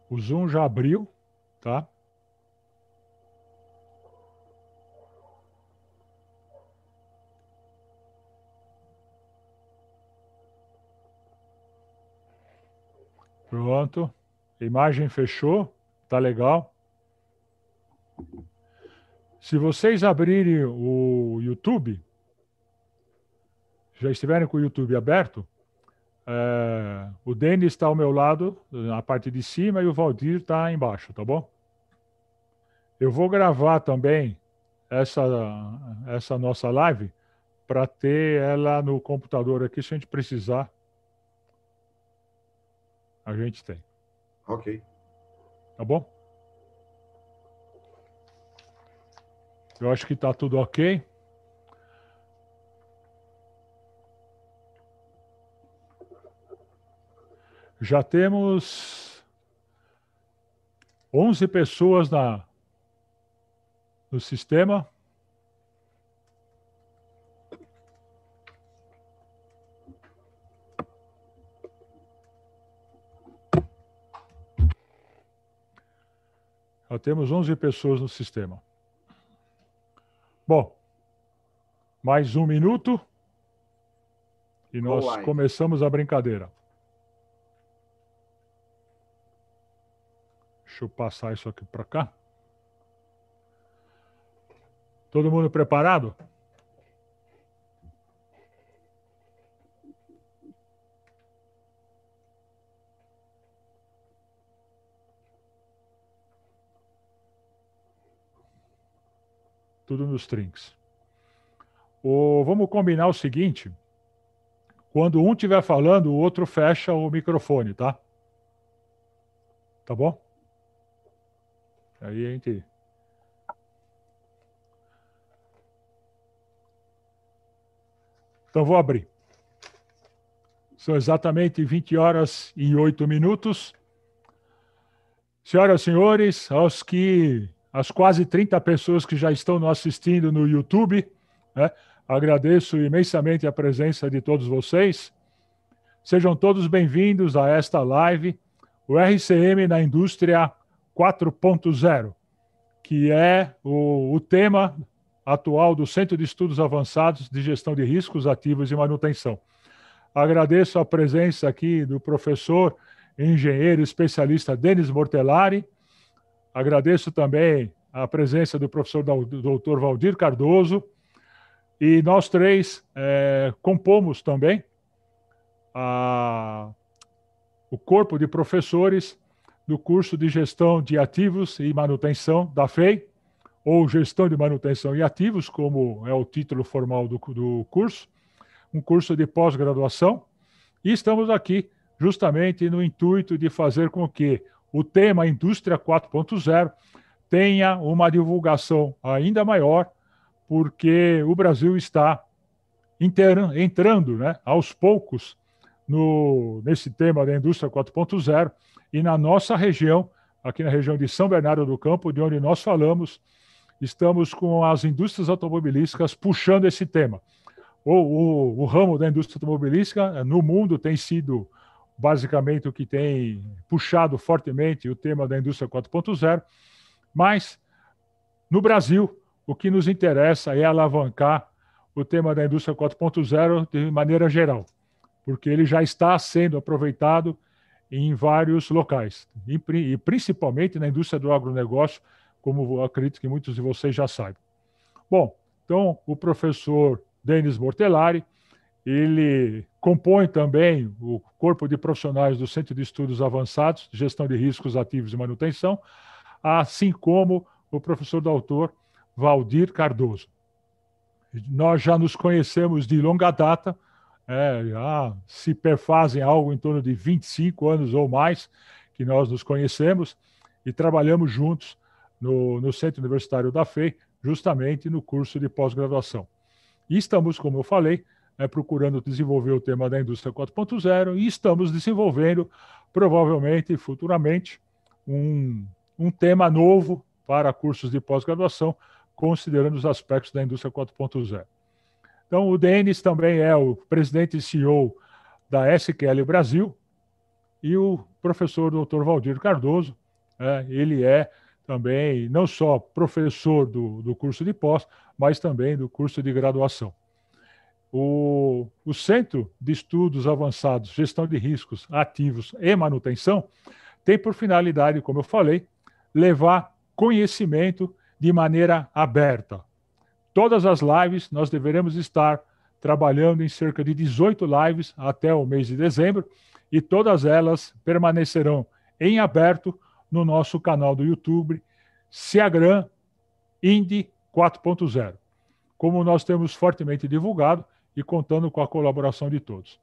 O Zoom já abriu, tá? Pronto. A imagem fechou, tá legal. Se vocês abrirem o YouTube, já estiverem com o YouTube aberto, o Denis está ao meu lado, na parte de cima, e o Valdir está embaixo, tá bom? Eu vou gravar também essa, essa nossa live para ter ela no computador aqui, se a gente precisar, a gente tem. Ok. Tá bom? Eu acho que está tudo ok. Já temos 11 pessoas no sistema. Já temos 11 pessoas no sistema. Bom, mais um minuto e nós começamos a brincadeira. Deixa eu passar isso aqui para cá. Todo mundo preparado? Tudo nos trinks. Vamos combinar o seguinte: quando um estiver falando, o outro fecha o microfone, tá? Tá bom? Aí a gente. Então vou abrir. São exatamente 20 horas e 8 minutos. Senhoras e senhores, as quase 30 pessoas que já estão nos assistindo no YouTube, né, agradeço imensamente a presença de todos vocês. Sejam todos bem-vindos a esta live, o RCM na Indústria 4.0, que é o tema atual do Centro de Estudos Avançados de Gestão de Riscos, Ativos e Manutenção. Agradeço a presença aqui do professor, engenheiro especialista Denis Mortellari. Agradeço também a presença do professor doutor Valdir Cardoso. E nós três compomos também o corpo de professores do curso de Gestão de Ativos e Manutenção da FEI, ou Gestão de Manutenção e Ativos, como é o título formal do curso, um curso de pós-graduação. E estamos aqui justamente no intuito de fazer com que o tema Indústria 4.0 tenha uma divulgação ainda maior, porque o Brasil está entrando, né, aos poucos nesse tema da Indústria 4.0, e na nossa região, aqui na região de São Bernardo do Campo, de onde nós falamos, estamos com as indústrias automobilísticas puxando esse tema. O ramo da indústria automobilística no mundo tem sido basicamente o que tem puxado fortemente o tema da indústria 4.0, mas no Brasil o que nos interessa é alavancar o tema da indústria 4.0 de maneira geral, porque ele já está sendo aproveitado em vários locais, e principalmente na indústria do agronegócio, como eu acredito que muitos de vocês já saibam. Bom, então o professor Denis Mortellari, ele compõe também o corpo de profissionais do Centro de Estudos Avançados, Gestão de Riscos Ativos e Manutenção, assim como o professor doutor Valdir Cardoso. Nós já nos conhecemos de longa data, já se perfazem algo em torno de 25 anos ou mais que nós nos conhecemos e trabalhamos juntos no Centro Universitário da FEI, justamente no curso de pós-graduação. E estamos, como eu falei, procurando desenvolver o tema da indústria 4.0 e estamos desenvolvendo, provavelmente, futuramente, um tema novo para cursos de pós-graduação, considerando os aspectos da indústria 4.0. Então, o Denis também é o presidente e CEO da SQL Brasil, e o professor Dr. Valdir Cardoso, ele é também não só professor do curso de pós, mas também do curso de graduação. O Centro de Estudos Avançados, Gestão de Riscos Ativos e Manutenção tem por finalidade, como eu falei, levar conhecimento de maneira aberta. Todas as lives nós deveremos estar trabalhando em cerca de 18 lives até o mês de dezembro e todas elas permanecerão em aberto no nosso canal do YouTube, Ciagran Indy 4.0, como nós temos fortemente divulgado e contando com a colaboração de todos.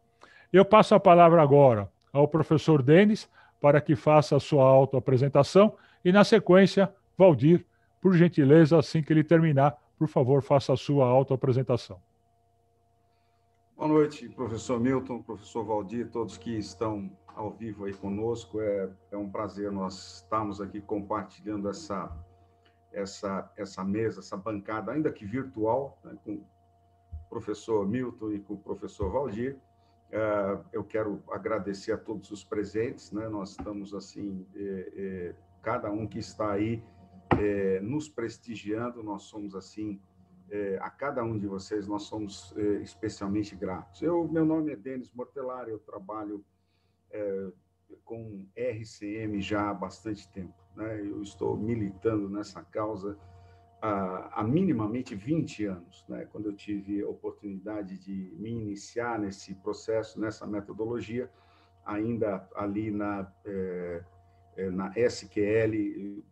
Eu passo a palavra agora ao professor Denis para que faça a sua autoapresentação e, na sequência, Valdir, por gentileza, assim que ele terminar, por favor, faça a sua autoapresentação. Boa noite, professor Milton, professor Valdir, todos que estão ao vivo aí conosco. É um prazer nós estarmos aqui compartilhando essa mesa, essa bancada, ainda que virtual, né, com o professor Milton e com o professor Valdir. Eu quero agradecer a todos os presentes, né? Nós estamos assim, cada um que está aí nos prestigiando, nós somos assim, a cada um de vocês nós somos especialmente gratos. Meu nome é Denis Mortellari, eu trabalho com RCM já há bastante tempo, né? Eu estou militando nessa causa há minimamente 20 anos, né? Quando eu tive a oportunidade de me iniciar nesse processo, nessa metodologia, ainda ali na SQL,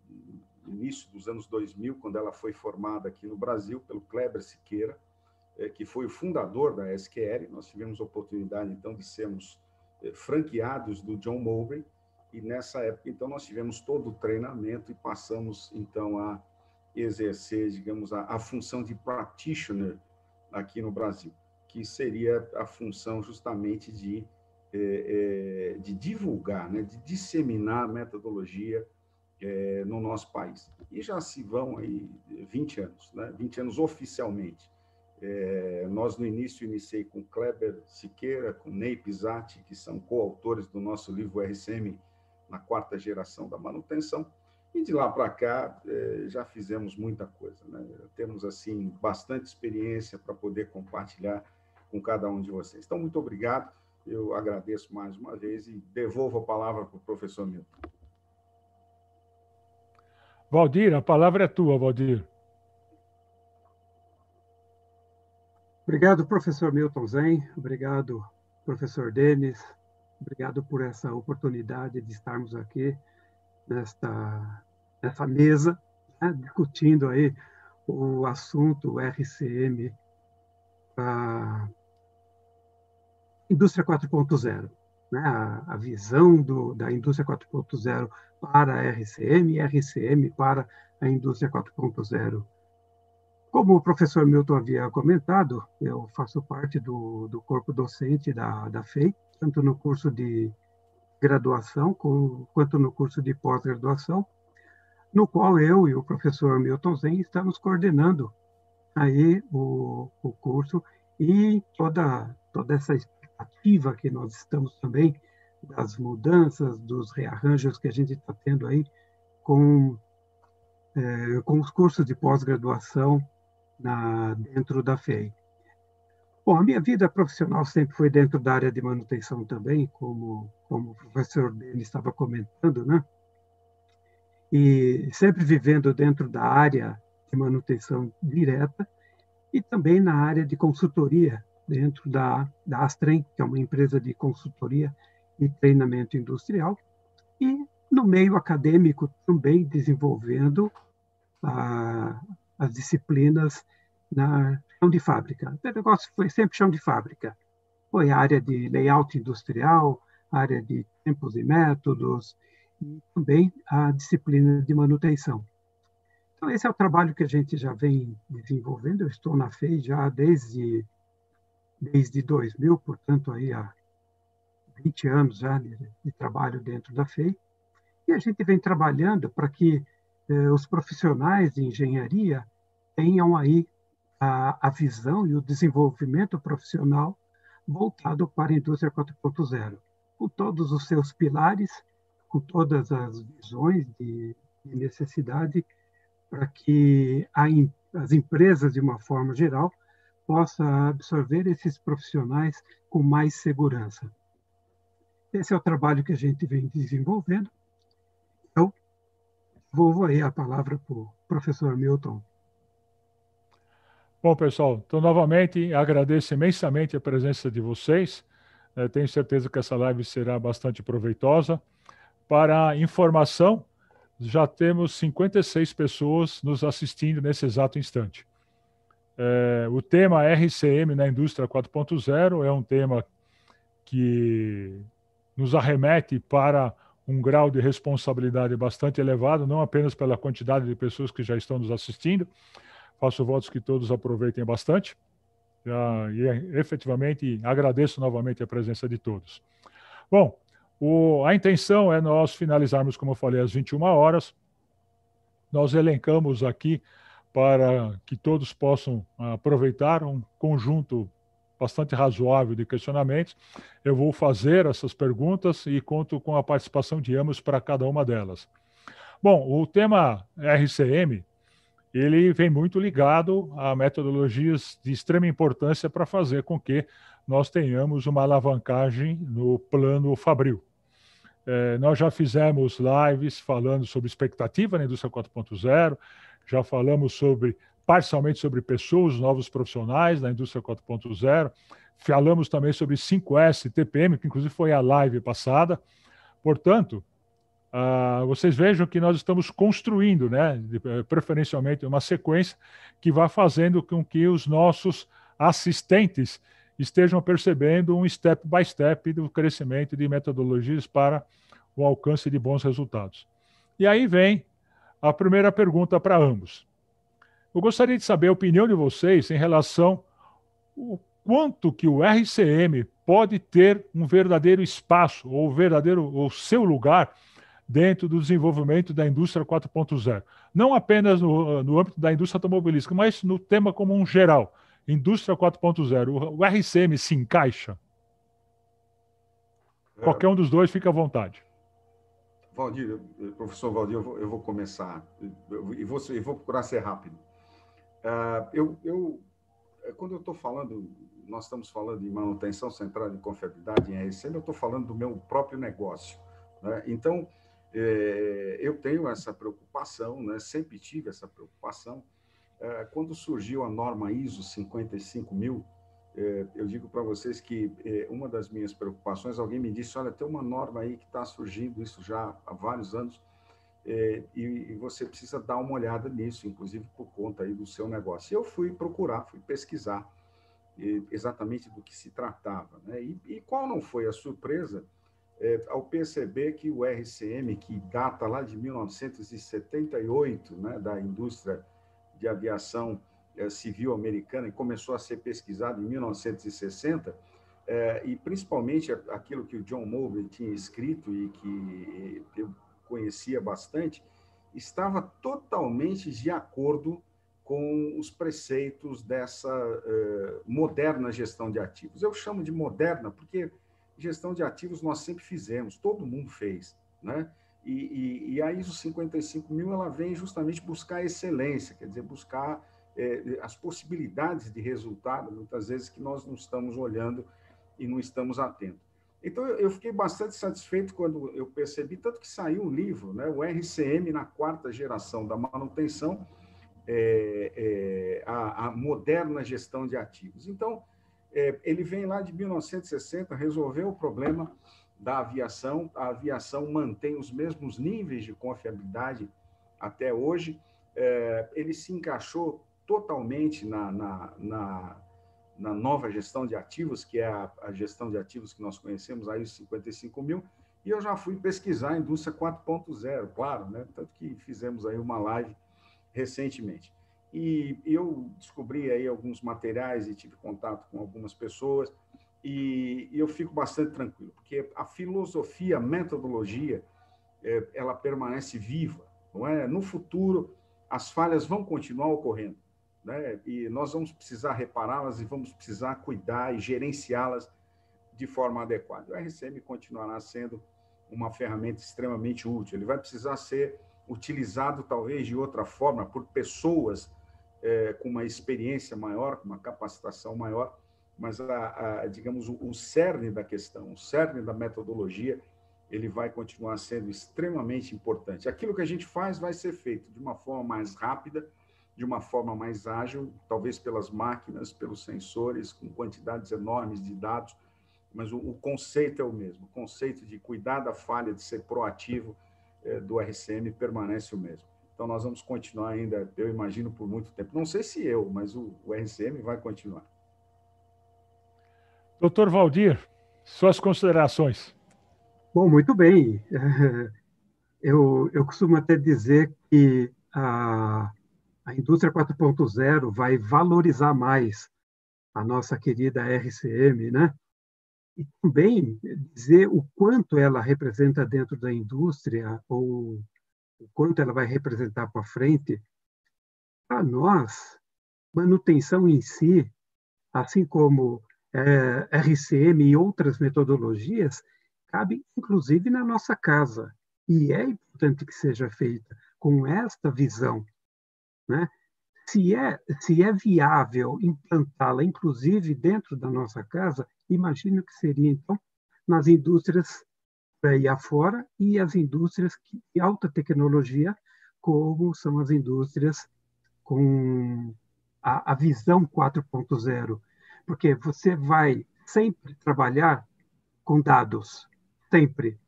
início dos anos 2000, quando ela foi formada aqui no Brasil pelo Kleber Siqueira, que foi o fundador da SQL. Nós tivemos a oportunidade, então, de sermos franqueados do John Mowbray, e nessa época, então, nós tivemos todo o treinamento e passamos, então, a exercer, digamos, a função de practitioner aqui no Brasil, que seria a função justamente de divulgar, né, de disseminar a metodologia no nosso país. E já se vão aí 20 anos, né, 20 anos oficialmente. Nós, no início, iniciei com Kleber Siqueira, com Ney Pisati, que são coautores do nosso livro RCM na 4ª geração da manutenção, e de lá para cá já fizemos muita coisa, né? Temos assim bastante experiência para poder compartilhar com cada um de vocês. Então, muito obrigado, eu agradeço mais uma vez e devolvo a palavra para o professor Milton. Valdir, a palavra é tua, Valdir. Obrigado, professor Milton Zen, obrigado, professor Denis, obrigado por essa oportunidade de estarmos aqui nessa mesa, né, discutindo aí o assunto RCM, a indústria 4.0, né, a visão da indústria 4.0 para a RCM e RCM para a indústria 4.0. Como o professor Milton havia comentado, eu faço parte do corpo docente da FEI, tanto no curso de graduação quanto no curso de pós-graduação, no qual eu e o professor Milton Zen estamos coordenando aí o curso e toda essa expectativa que nós estamos também das mudanças, dos rearranjos que a gente está tendo aí com os cursos de pós-graduação dentro da FEI. Bom, a minha vida profissional sempre foi dentro da área de manutenção também, como o professor Denis estava comentando, né? E sempre vivendo dentro da área de manutenção direta e também na área de consultoria, dentro da Astrem, que é uma empresa de consultoria e treinamento industrial, e no meio acadêmico também desenvolvendo as disciplinas na chão de fábrica. O negócio foi sempre chão de fábrica. Foi a área de layout industrial, a área de tempos e métodos, e também a disciplina de manutenção. Então, esse é o trabalho que a gente já vem desenvolvendo. Eu estou na FEI já desde 2000, portanto, aí há 20 anos já de trabalho dentro da FEI. E a gente vem trabalhando para que os profissionais de engenharia tenham aí a visão e o desenvolvimento profissional voltado para a indústria 4.0, com todos os seus pilares, com todas as visões de necessidade, para que as empresas, de uma forma geral, possam absorver esses profissionais com mais segurança. Esse é o trabalho que a gente vem desenvolvendo. Então, vou aí a palavra para o professor Milton. Bom, pessoal, então, novamente, agradeço imensamente a presença de vocês. Tenho certeza que essa live será bastante proveitosa. Para informação, já temos 56 pessoas nos assistindo nesse exato instante. O tema RCM na indústria 4.0 é um tema que nos arremete para um grau de responsabilidade bastante elevado, não apenas pela quantidade de pessoas que já estão nos assistindo. Faço votos que todos aproveitem bastante. E efetivamente agradeço novamente a presença de todos. Bom, a intenção é nós finalizarmos, como eu falei, às 21 horas. Nós elencamos aqui para que todos possam aproveitar um conjunto bastante razoável de questionamentos. Eu vou fazer essas perguntas e conto com a participação de ambos para cada uma delas. Bom, o tema RCM, ele vem muito ligado a metodologias de extrema importância para fazer com que nós tenhamos uma alavancagem no plano Fabril. Nós já fizemos lives falando sobre expectativa na indústria 4.0, já falamos parcialmente sobre pessoas, novos profissionais na indústria 4.0, falamos também sobre 5S, TPM, que inclusive foi a live passada. Portanto, vocês vejam que nós estamos construindo, né, preferencialmente, uma sequência que vai fazendo com que os nossos assistentes estejam percebendo um step by step do crescimento de metodologias para o alcance de bons resultados. E aí vem a primeira pergunta para ambos. Eu gostaria de saber a opinião de vocês em relação ao quanto que o RCM pode ter um verdadeiro espaço, ou o seu lugar dentro do desenvolvimento da indústria 4.0. Não apenas no âmbito da indústria automobilística, mas no tema como um geral. Indústria 4.0. O RCM se encaixa? Qualquer um dos dois, fica à vontade. Valdir, professor Valdir, eu vou começar e vou procurar ser rápido. Quando eu estou falando, nós estamos falando de manutenção central de confiabilidade em RCM, eu estou falando do meu próprio negócio, né? Então, eu tenho essa preocupação, né? Sempre tive essa preocupação. Quando surgiu a norma ISO 55000, eu digo para vocês que uma das minhas preocupações, alguém me disse, olha, tem uma norma aí que está surgindo, isso já há vários anos, e você precisa dar uma olhada nisso, inclusive por conta aí do seu negócio. E eu fui procurar, fui pesquisar exatamente do que se tratava, né? E qual não foi a surpresa ao perceber que o RCM, que data lá de 1978, né, da indústria de aviação civil americana, e começou a ser pesquisado em 1960, e principalmente aquilo que o John Mowbray tinha escrito e que eu conhecia bastante, estava totalmente de acordo com os preceitos dessa moderna gestão de ativos. Eu chamo de moderna porque gestão de ativos nós sempre fizemos, todo mundo fez, né? E a ISO 55000 ela vem justamente buscar excelência, quer dizer, buscar as possibilidades de resultado, muitas vezes, que nós não estamos olhando e não estamos atentos. Então, eu fiquei bastante satisfeito quando eu percebi, tanto que saiu um livro, né, o RCM na 4ª geração da manutenção, a moderna gestão de ativos. Então, ele vem lá de 1960, resolveu o problema da aviação. A aviação mantém os mesmos níveis de confiabilidade até hoje. Ele se encaixou totalmente na nova gestão de ativos, que é a gestão de ativos que nós conhecemos, a ISO 55000, e eu já fui pesquisar a indústria 4.0, claro, né? Tanto que fizemos aí uma live recentemente. E eu descobri aí alguns materiais e tive contato com algumas pessoas, e eu fico bastante tranquilo, porque a filosofia, a metodologia, ela permanece viva, não é? No futuro, as falhas vão continuar ocorrendo, né? E nós vamos precisar repará-las e vamos precisar cuidar e gerenciá-las de forma adequada. O RCM continuará sendo uma ferramenta extremamente útil. Ele vai precisar ser utilizado, talvez, de outra forma, por pessoas com uma experiência maior, com uma capacitação maior, mas, digamos, o cerne da questão, o cerne da metodologia, ele vai continuar sendo extremamente importante. Aquilo que a gente faz vai ser feito de uma forma mais rápida, de uma forma mais ágil, talvez pelas máquinas, pelos sensores, com quantidades enormes de dados, mas o conceito é o mesmo. O conceito de cuidar da falha, de ser proativo do RCM permanece o mesmo. Então, nós vamos continuar ainda, eu imagino, por muito tempo. Não sei se eu, mas o RCM vai continuar. Doutor Valdir, suas considerações. Bom, muito bem. Eu costumo até dizer que a indústria 4.0 vai valorizar mais a nossa querida RCM, né? E também dizer o quanto ela representa dentro da indústria, ou o quanto ela vai representar para frente. Para nós, manutenção em si, assim como RCM e outras metodologias, cabe inclusive na nossa casa. E é importante que seja feita com esta visão, né? Se é viável implantá-la, inclusive dentro da nossa casa, imagino que seria, então, nas indústrias aí afora e as indústrias de alta tecnologia, como são as indústrias com a visão 4.0, porque você vai sempre trabalhar com dados, sempre.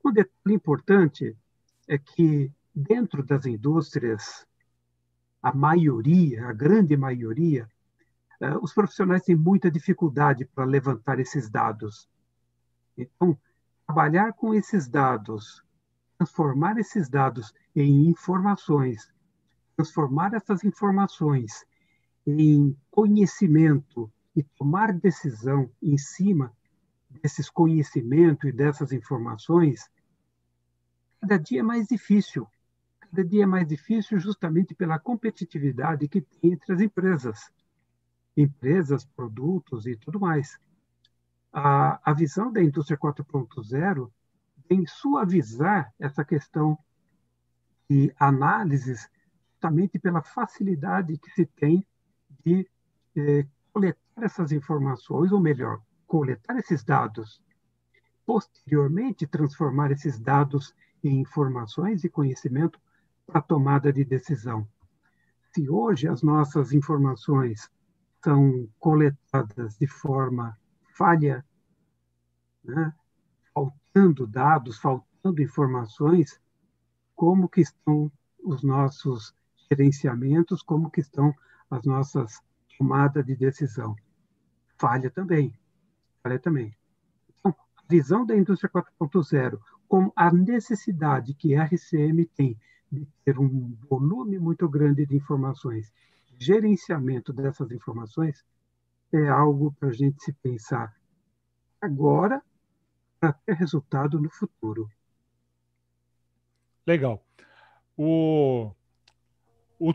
Um detalhe importante é que dentro das indústrias, a grande maioria, os profissionais têm muita dificuldade para levantar esses dados. Então, trabalhar com esses dados, transformar esses dados em informações, transformar essas informações em conhecimento e tomar decisão em cima desses conhecimentos e dessas informações, cada dia é mais difícil. Cada dia é mais difícil justamente pela competitividade que tem entre as empresas, produtos e tudo mais. A visão da indústria 4.0 vem suavizar essa questão de análises justamente pela facilidade que se tem de coletar essas informações, ou melhor, coletar esses dados, posteriormente transformar esses dados em informações e conhecimento para a tomada de decisão. Se hoje as nossas informações são coletadas de forma falha, né, faltando dados, faltando informações, como que estão os nossos gerenciamentos, como que estão as nossas tomadas de decisão? Falha também. Então, a visão da indústria 4.0, com a necessidade que a RCM tem de ter um volume muito grande de informações, gerenciamento dessas informações, é algo para a gente se pensar agora para ter resultado no futuro. Legal.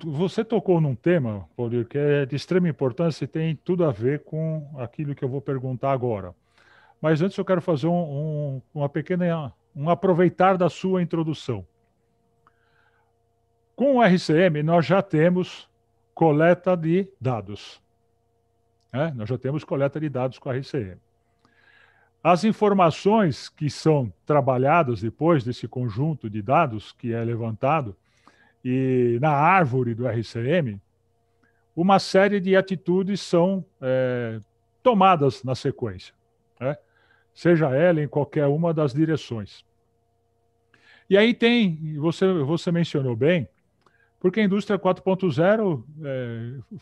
Você tocou num tema, Paulo, que é de extrema importância e tem tudo a ver com aquilo que eu vou perguntar agora. Mas antes eu quero fazer um aproveitar da sua introdução. Com o RCM, nós já temos coleta de dados. Nós já temos coleta de dados com a RCM. As informações que são trabalhadas depois desse conjunto de dados que é levantado, e na árvore do RCM, uma série de atitudes são tomadas na sequência, né? Seja ela em qualquer uma das direções. E aí você mencionou bem, porque a indústria 4.0,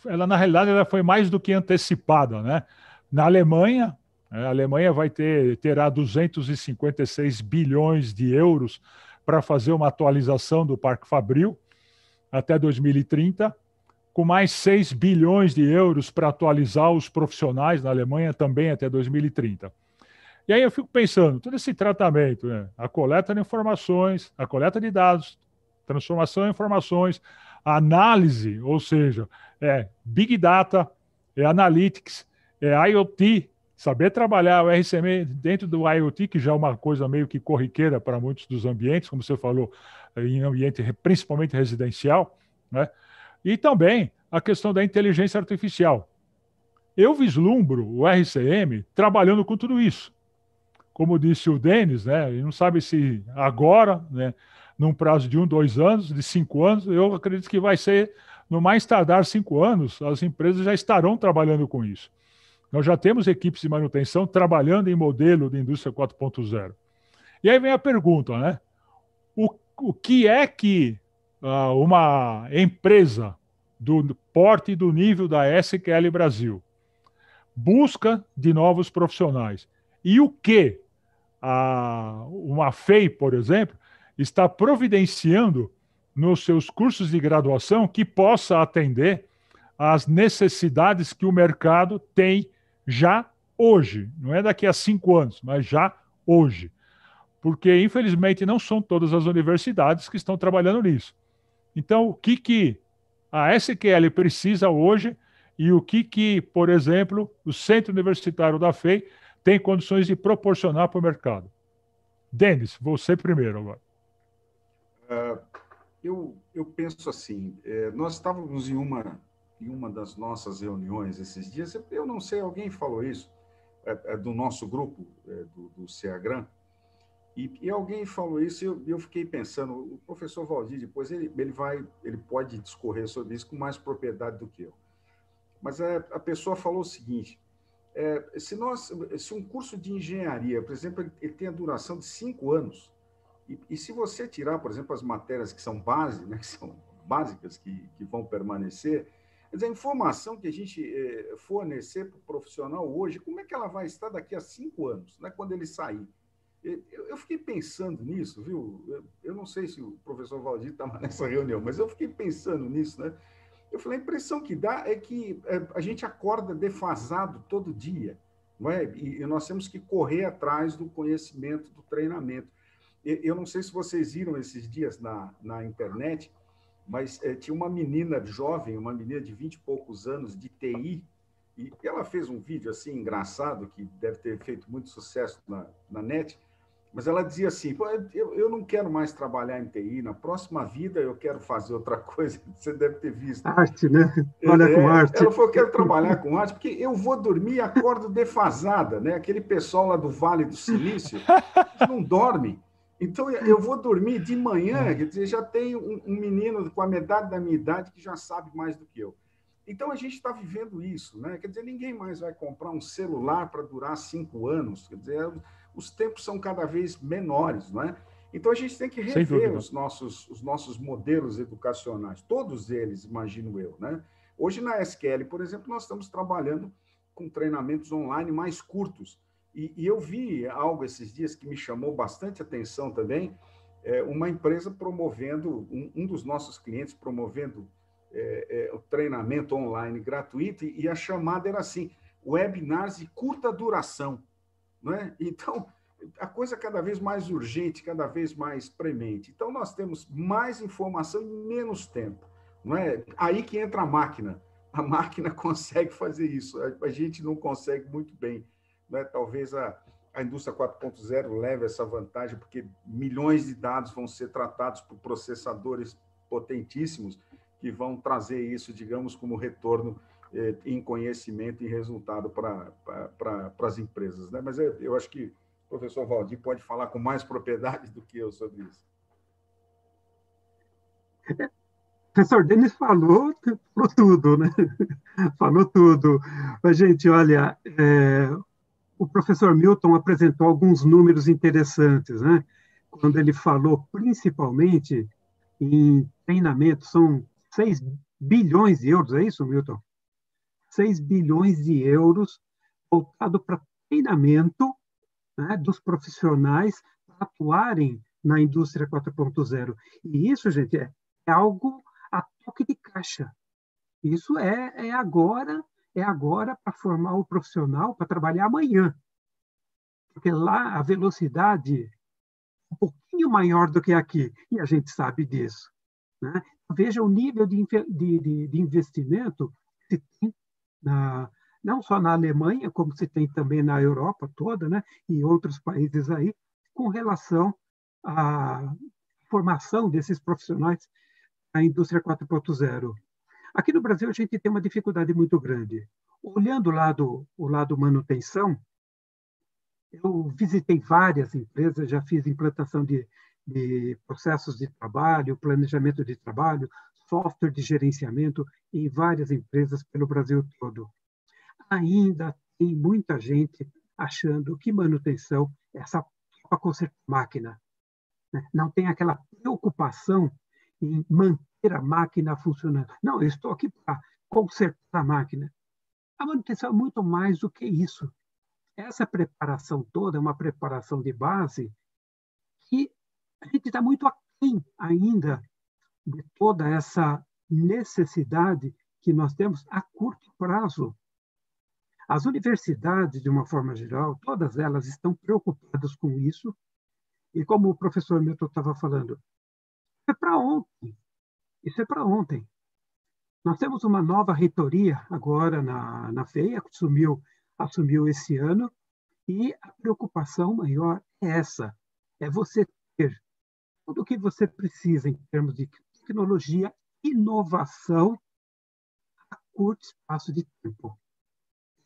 ela na realidade ela foi mais do que antecipada, né? Na Alemanha, a Alemanha terá 256 bilhões de euros para fazer uma atualização do Parque Fabril até 2030, com mais 6 bilhões de euros para atualizar os profissionais na Alemanha também até 2030. E aí eu fico pensando, todo esse tratamento, né? A coleta de informações, a coleta de dados, transformação em informações, a análise, ou seja, Big Data, Analytics, IoT, Saber trabalhar o RCM dentro do IoT, que já é uma coisa meio que corriqueira para muitos dos ambientes, como você falou, em ambiente principalmente residencial, né? E também a questão da inteligência artificial. Eu vislumbro o RCM trabalhando com tudo isso. Como disse o Denis, né? Ele não sabe se agora, né, num prazo de 1, 2 anos, de 5 anos, eu acredito que vai ser, no mais tardar 5 anos, as empresas já estarão trabalhando com isso. Nós já temos equipes de manutenção trabalhando em modelo de indústria 4.0. E aí vem a pergunta, né? O que é que uma empresa do porte e do nível da SQL Brasil busca de novos profissionais? E o que uma FEI, por exemplo, está providenciando nos seus cursos de graduação que possa atender às necessidades que o mercado tem já hoje? Não é daqui a 5 anos, mas já hoje. Porque, infelizmente, não são todas as universidades que estão trabalhando nisso. Então, o que a SQL precisa hoje e o que, por exemplo, o Centro Universitário da FEI tem condições de proporcionar para o mercado? Denis, você primeiro agora. Eu penso assim, nós estávamos em uma das nossas reuniões esses dias, eu não sei, alguém falou isso, do nosso grupo, do CEAGRAM, e alguém falou isso e eu fiquei pensando, o professor Valdir, depois ele pode discorrer sobre isso com mais propriedade do que eu. Mas a pessoa falou o seguinte, se um curso de engenharia, por exemplo, ele tem a duração de 5 anos, e se você tirar, por exemplo, as matérias que são base, né, que são básicas, que vão permanecer, quer dizer, a informação que a gente fornecer para o profissional hoje, como é que ela vai estar daqui a 5 anos, né, quando ele sair? Eu fiquei pensando nisso, viu? Eu não sei se o professor Valdir estava nessa reunião, mas eu fiquei pensando nisso, né? Eu falei, a impressão que dá é que a gente acorda defasado todo dia, não é? E nós temos que correr atrás do conhecimento, do treinamento. Eu não sei se vocês viram esses dias na internet, mas tinha uma menina jovem, uma menina de 20 e poucos anos, de TI, e ela fez um vídeo assim engraçado, que deve ter feito muito sucesso na net, mas ela dizia assim, eu não quero mais trabalhar em TI, na próxima vida eu quero fazer outra coisa, você deve ter visto. Arte, né? Olha com arte. Ela falou, eu quero trabalhar com arte, porque eu vou dormir e acordo defasada, né? Aquele pessoal lá do Vale do Silício não dorme. Então, eu vou dormir de manhã, quer dizer, já tem um menino com a metade da minha idade que já sabe mais do que eu. Então, a gente está vivendo isso, né? Quer dizer, ninguém mais vai comprar um celular para durar 5 anos, quer dizer, os tempos são cada vez menores, não é? Então, a gente tem que rever os nossos modelos educacionais, todos eles, imagino eu, né? Hoje, na SQL, por exemplo, nós estamos trabalhando com treinamentos online mais curtos, e eu vi algo esses dias que me chamou bastante atenção também, uma empresa promovendo, um dos nossos clientes promovendo o treinamento online gratuito, e a chamada era assim, webinars de curta duração, não é? Então, a coisa cada vez mais urgente, cada vez mais premente. Então, nós temos mais informação em menos tempo, não é? Aí que entra a máquina consegue fazer isso, a gente não consegue muito bem. Né? Talvez a indústria 4.0 leve essa vantagem, porque milhões de dados vão ser tratados por processadores potentíssimos que vão trazer isso, digamos, como retorno em conhecimento e resultado para as empresas. Né? Mas eu acho que o professor Valdir pode falar com mais propriedade do que eu sobre isso. O professor Denis falou tudo, né? Falou tudo. Mas, gente, olha, o professor Milton apresentou alguns números interessantes, né? Quando ele falou principalmente em treinamento, são 6 bilhões de euros, é isso, Milton? 6 bilhões de euros voltado para treinamento, né, dos profissionais para atuarem na indústria 4.0. E isso, gente, é algo a toque de caixa. Isso é agora para formar o profissional para trabalhar amanhã. Porque lá a velocidade é um pouquinho maior do que aqui, e a gente sabe disso. Né? Veja o nível de investimento que tem não só na Alemanha, como se tem também na Europa toda, né, e outros países aí, com relação à formação desses profissionais da indústria 4.0. Aqui no Brasil, a gente tem uma dificuldade muito grande. Olhando o lado manutenção, eu visitei várias empresas, já fiz implantação de processos de trabalho, planejamento de trabalho, software de gerenciamento em várias empresas pelo Brasil todo. Ainda tem muita gente achando que manutenção é só para consertar máquina, né? Não tem aquela preocupação em manter a máquina funcionando. Não, eu estou aqui para consertar a máquina. A manutenção é muito mais do que isso. Essa preparação toda é uma preparação de base que a gente está muito aquém ainda de toda essa necessidade que nós temos a curto prazo. As universidades, de uma forma geral, todas elas estão preocupadas com isso, e como o professor Milton estava falando, é para ontem. Isso é para ontem. Nós temos uma nova reitoria agora na FEA, que assumiu esse ano, e a preocupação maior é essa, é você ter tudo o que você precisa em termos de tecnologia, inovação, a curto espaço de tempo.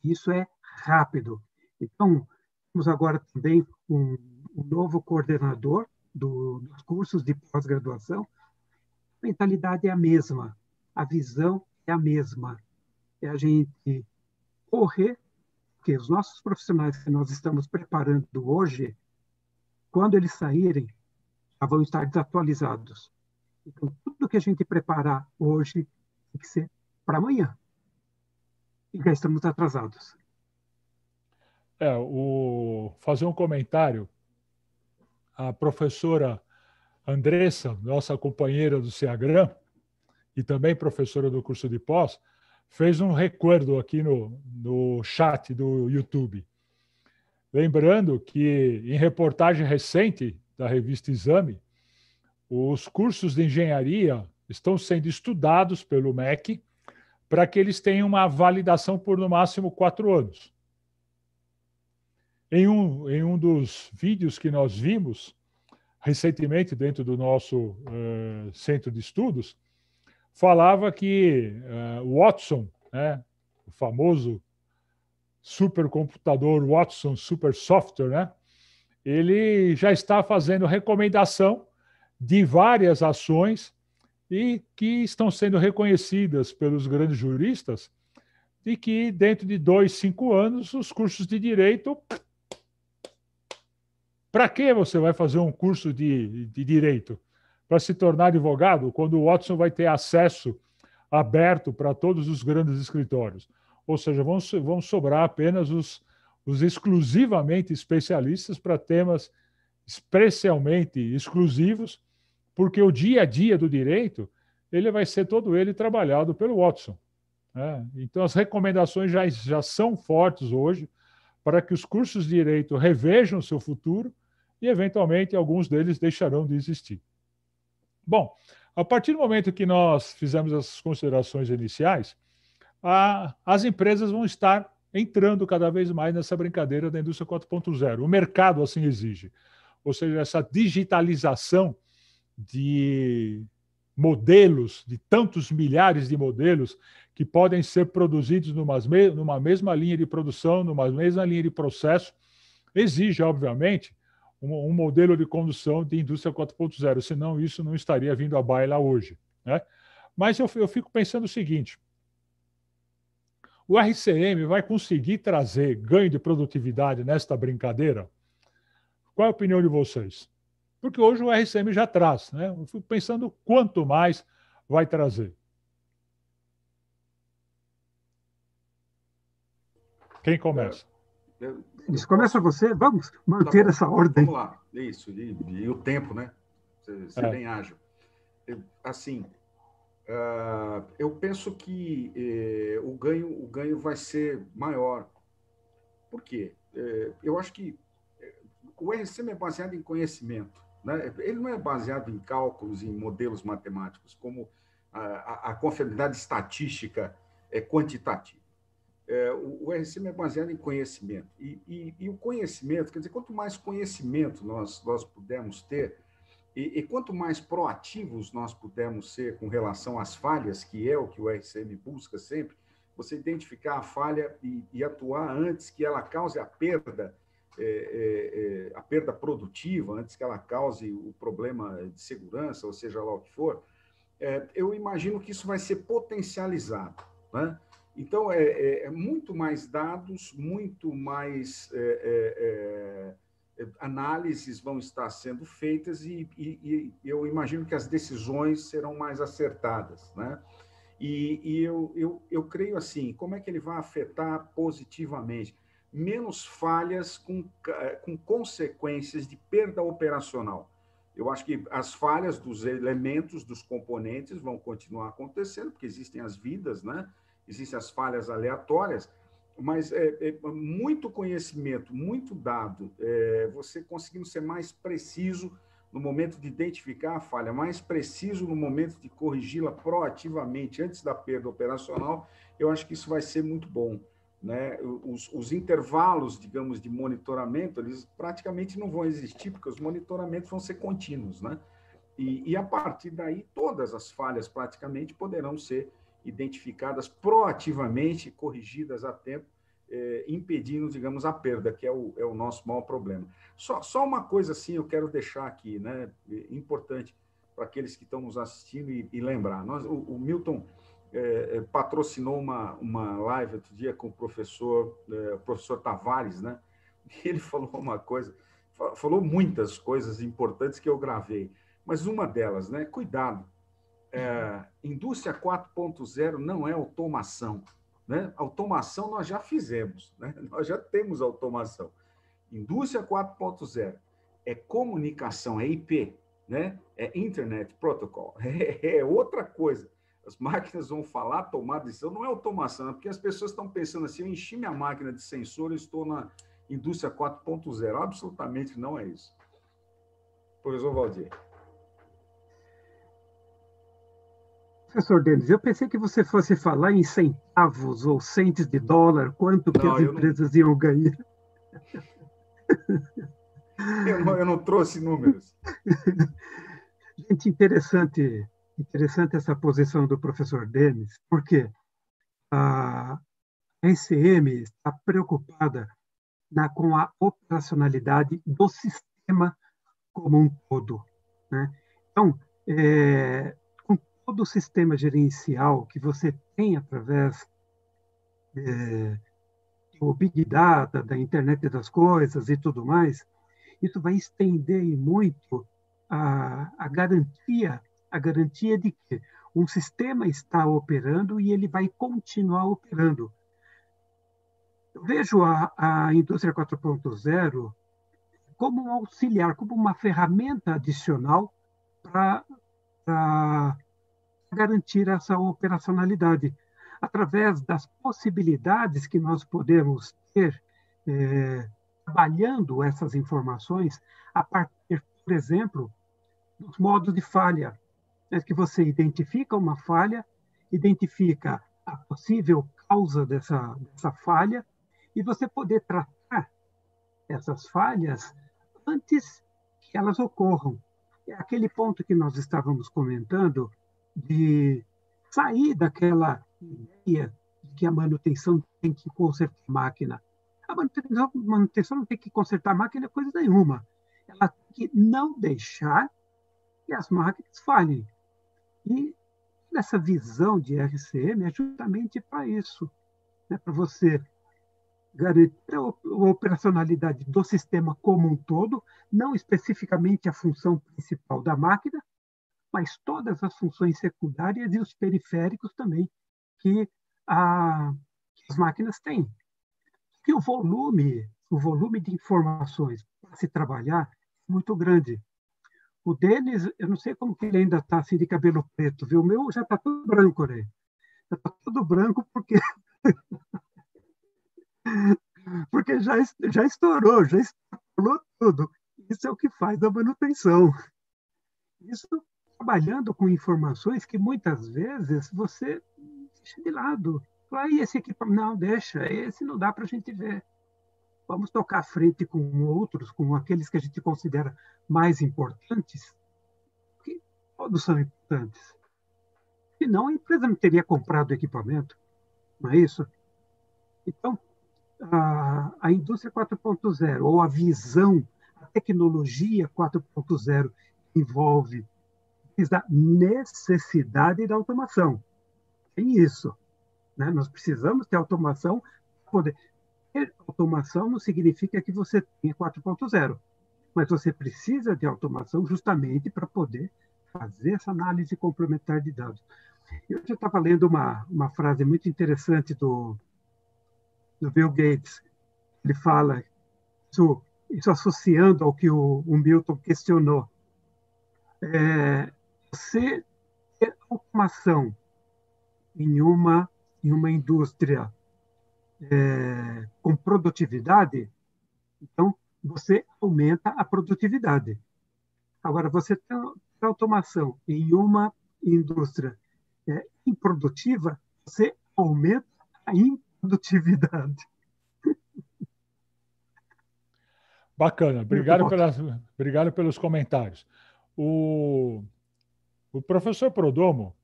Isso é rápido. Então, temos agora também um novo coordenador dos cursos de pós-graduação. A mentalidade é a mesma, a visão é a mesma. É a gente correr, porque os nossos profissionais que nós estamos preparando hoje, quando eles saírem, já vão estar desatualizados. Então, tudo que a gente preparar hoje tem que ser para amanhã. E já estamos atrasados. Fazer um comentário. A professora Andressa, nossa companheira do CEAGRAM, e também professora do curso de pós, fez um recuerdo aqui no chat do YouTube. Lembrando que, em reportagem recente da revista Exame, os cursos de engenharia estão sendo estudados pelo MEC para que eles tenham uma validação por, no máximo, 4 anos. Em um dos vídeos que nós vimos recentemente dentro do nosso centro de estudos, falava que o Watson, né, o famoso supercomputador Watson Super Software, né, ele já está fazendo recomendação de várias ações e que estão sendo reconhecidas pelos grandes juristas de que dentro de 2, 5 anos os cursos de direito... Para que você vai fazer um curso de direito? Para se tornar advogado, quando o Watson vai ter acesso aberto para todos os grandes escritórios. Ou seja, vão sobrar apenas os exclusivamente especialistas para temas especialmente exclusivos, porque o dia a dia do direito ele vai ser todo ele trabalhado pelo Watson, né? Então, as recomendações já são fortes hoje para que os cursos de direito revejam o seu futuro e, eventualmente, alguns deles deixarão de existir. Bom, a partir do momento que nós fizemos as considerações iniciais, as empresas vão estar entrando cada vez mais nessa brincadeira da indústria 4.0. O mercado assim exige. Ou seja, essa digitalização de modelos, de tantos milhares de modelos que podem ser produzidos numa mesma linha de produção, numa mesma linha de processo, exige, obviamente, um modelo de condução de indústria 4.0, senão isso não estaria vindo à baila hoje, né? Mas eu fico pensando o seguinte: o RCM vai conseguir trazer ganho de produtividade nesta brincadeira? Qual é a opinião de vocês? Porque hoje o RCM já traz, né? Eu fico pensando quanto mais vai trazer. Quem começa? Começa você, vamos manter essa ordem. Vamos lá, isso, e o tempo, né? Ser bem ágil. Assim, eu penso que o ganho vai ser maior. Por quê? Eu acho que o RCM é baseado em conhecimento, né? Ele não é baseado em cálculos, em modelos matemáticos, como a confiabilidade estatística é quantitativa. o RCM é baseado em conhecimento. E o conhecimento, quer dizer, quanto mais conhecimento nós pudermos ter, e quanto mais proativos nós pudermos ser com relação às falhas, que é o que o RCM busca sempre, você identificar a falha e atuar antes que ela cause a perda produtiva, antes que ela cause o problema de segurança, ou seja lá o que for, eu imagino que isso vai ser potencializado, né? Então, muito mais dados, muito mais análises vão estar sendo feitas e eu imagino que as decisões serão mais acertadas, né? E eu creio assim, como é que ele vai afetar positivamente? Menos falhas com consequências de perda operacional. Eu acho que as falhas dos elementos, dos componentes, vão continuar acontecendo, porque existem as vidas, né? Existem as falhas aleatórias, mas muito conhecimento, muito dado, você conseguindo ser mais preciso no momento de identificar a falha, mais preciso no momento de corrigi-la proativamente antes da perda operacional, eu acho que isso vai ser muito bom, né? Os intervalos, digamos, de monitoramento, eles praticamente não vão existir, porque os monitoramentos vão ser contínuos, né? E a partir daí, todas as falhas praticamente poderão ser identificadas proativamente, corrigidas a tempo, impedindo, digamos, a perda, que é o nosso maior problema. Só uma coisa assim eu quero deixar aqui, né, importante para aqueles que estão nos assistindo e lembrar. O Milton patrocinou uma live outro dia com o professor Tavares, né? E ele falou uma coisa, falou muitas coisas importantes que eu gravei, mas uma delas, né, cuidado, indústria 4.0 não é automação, né? Automação nós já fizemos, né? Nós já temos automação. Indústria 4.0 é comunicação, é IP, né? É Internet Protocol, é outra coisa. As máquinas vão falar, tomar decisão, não é automação, é porque as pessoas estão pensando assim, eu enchi minha máquina de sensor, eu estou na indústria 4.0. Absolutamente não é isso. Professor Valdir. Professor Denis, eu pensei que você fosse falar em centavos ou centes de dólar, quanto que as empresas iam ganhar. Eu não trouxe números. Gente, interessante essa posição do professor Denis, porque a RCM está preocupada com a operacionalidade do sistema como um todo, né? Então, com todo o sistema gerencial que você tem através do Big Data, da internet das coisas e tudo mais, isso vai estender muito a garantia de que um sistema está operando e ele vai continuar operando. Eu vejo a indústria 4.0 como um auxiliar, como uma ferramenta adicional para garantir essa operacionalidade, através das possibilidades que nós podemos ter trabalhando essas informações a partir, por exemplo, dos modos de falha. É que você identifica uma falha, identifica a possível causa dessa falha, e você poder tratar essas falhas antes que elas ocorram. É aquele ponto que nós estávamos comentando de sair daquela ideia de que a manutenção tem que consertar a máquina. A manutenção não tem que consertar a máquina coisa nenhuma. Ela tem que não deixar que as máquinas falhem. E essa visão de RCM é justamente para isso, né? Para você garantir a operacionalidade do sistema como um todo, não especificamente a função principal da máquina, mas todas as funções secundárias e os periféricos também que as máquinas têm. E o volume de informações para se trabalhar é muito grande. O Denis, eu não sei como que ele ainda está assim de cabelo preto, viu? O meu já está tudo branco, né? Já está tudo branco porque já estourou tudo. Isso é o que faz a manutenção. Isso trabalhando com informações que muitas vezes você deixa de lado. Aí esse equipamento, não, deixa, esse não dá para a gente ver. Vamos tocar à frente com outros, com aqueles que a gente considera mais importantes, que todos são importantes. Senão a empresa não teria comprado o equipamento, não é isso? Então, a indústria 4.0, ou a visão, a tecnologia 4.0, envolve a necessidade da automação. Tem isso. Né? Nós precisamos ter automação para poder. Ter automação não significa que você tenha 4.0, mas você precisa de automação justamente para poder fazer essa análise complementar de dados. Eu já estava lendo uma frase muito interessante do Bill Gates. Ele fala, isso associando ao que o Milton questionou. Você ter automação em uma indústria com produtividade, então você aumenta a produtividade. Agora, você tem automação em uma indústria improdutiva, você aumenta a improdutividade. Bacana, obrigado pelos comentários. O professor Prodomo,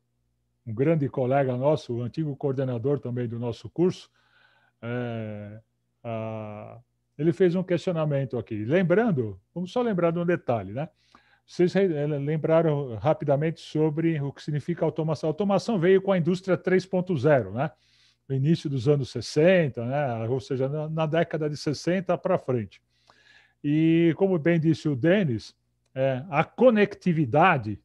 um grande colega nosso, o antigo coordenador também do nosso curso, ele fez um questionamento aqui. Vamos só lembrar de um detalhe, né? Vocês lembraram rapidamente sobre o que significa automação. A automação veio com a indústria 3.0, né? No início dos anos 60, né? Ou seja, na década de 60 para frente. E, como bem disse o Denis, a conectividade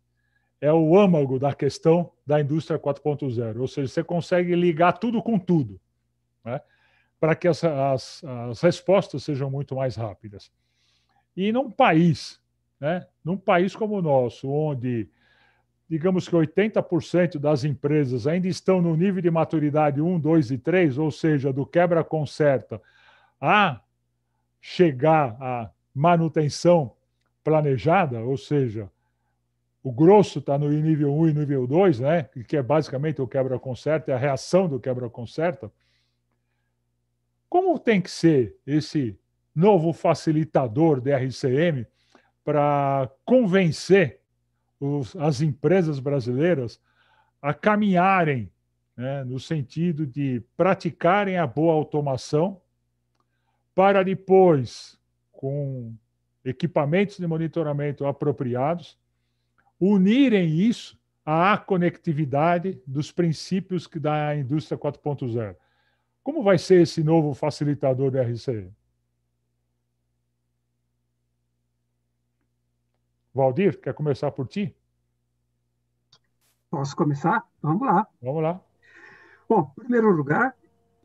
é o âmago da questão da indústria 4.0, ou seja, você consegue ligar tudo com tudo, né? Para que as respostas sejam muito mais rápidas. E num país como o nosso, onde, digamos que 80% das empresas ainda estão no nível de maturidade 1, 2 e 3, ou seja, do quebra-conserta a chegar à manutenção planejada, ou seja, o grosso está no nível 1 e nível 2, né? Que é basicamente o quebra-conserta, é a reação do quebra-conserta. Como tem que ser esse novo facilitador da RCM para convencer as empresas brasileiras a caminharem, né, no sentido de praticarem a boa automação para depois, com equipamentos de monitoramento apropriados, unirem isso à conectividade dos princípios que dá a indústria 4.0. Como vai ser esse novo facilitador da RCM? Valdir, quer começar por ti? Posso começar? Vamos lá. Vamos lá. Bom, em primeiro lugar,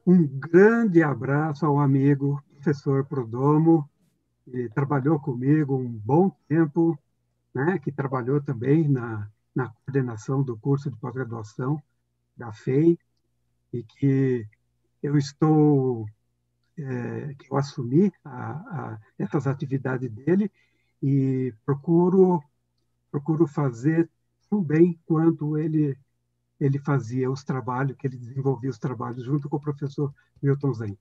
um grande abraço ao amigo professor Prodomo, que trabalhou comigo um bom tempo, né, que trabalhou também na coordenação do curso de pós-graduação da FEI, e que eu que eu assumi essas atividades dele e procuro fazer tão bem quanto ele fazia os trabalhos, que ele desenvolvia os trabalhos junto com o professor Milton Zen.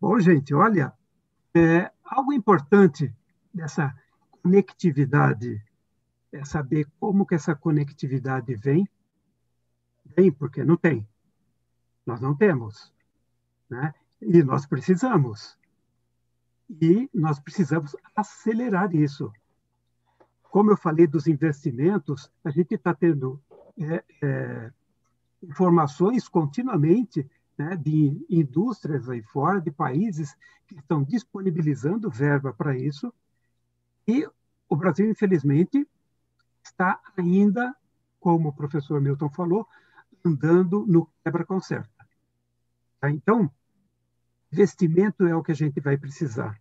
Bom, gente, olha, algo importante dessa conectividade é saber como que essa conectividade vem. Vem porque não tem. Nós não temos, né? E nós precisamos. E nós precisamos acelerar isso. Como eu falei dos investimentos, a gente está tendo informações continuamente, né, de indústrias aí fora, de países que estão disponibilizando verba para isso, e o Brasil, infelizmente, está ainda, como o professor Milton falou, andando no quebra-conserta. Tá? Então, investimento é o que a gente vai precisar.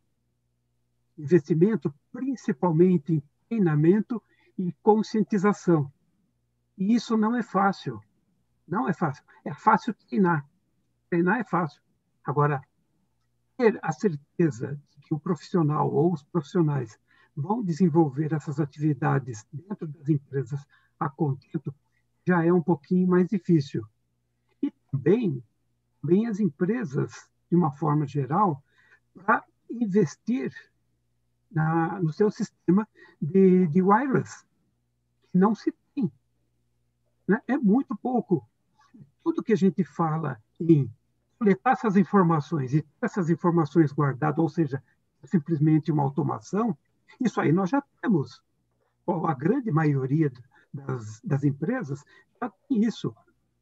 Investimento principalmente em treinamento e conscientização. E isso não é fácil. Não é fácil. É fácil treinar. Treinar é fácil. Agora, ter a certeza de que o profissional ou os profissionais vão desenvolver essas atividades dentro das empresas a contento já é um pouquinho mais difícil. E também as empresas, de uma forma geral, para investir no seu sistema de wireless, que não se tem. Né? É muito pouco. Tudo que a gente fala em coletar essas informações e ter essas informações guardadas, ou seja, simplesmente uma automação, isso aí nós já temos. A grande maioria das empresas já tem isso.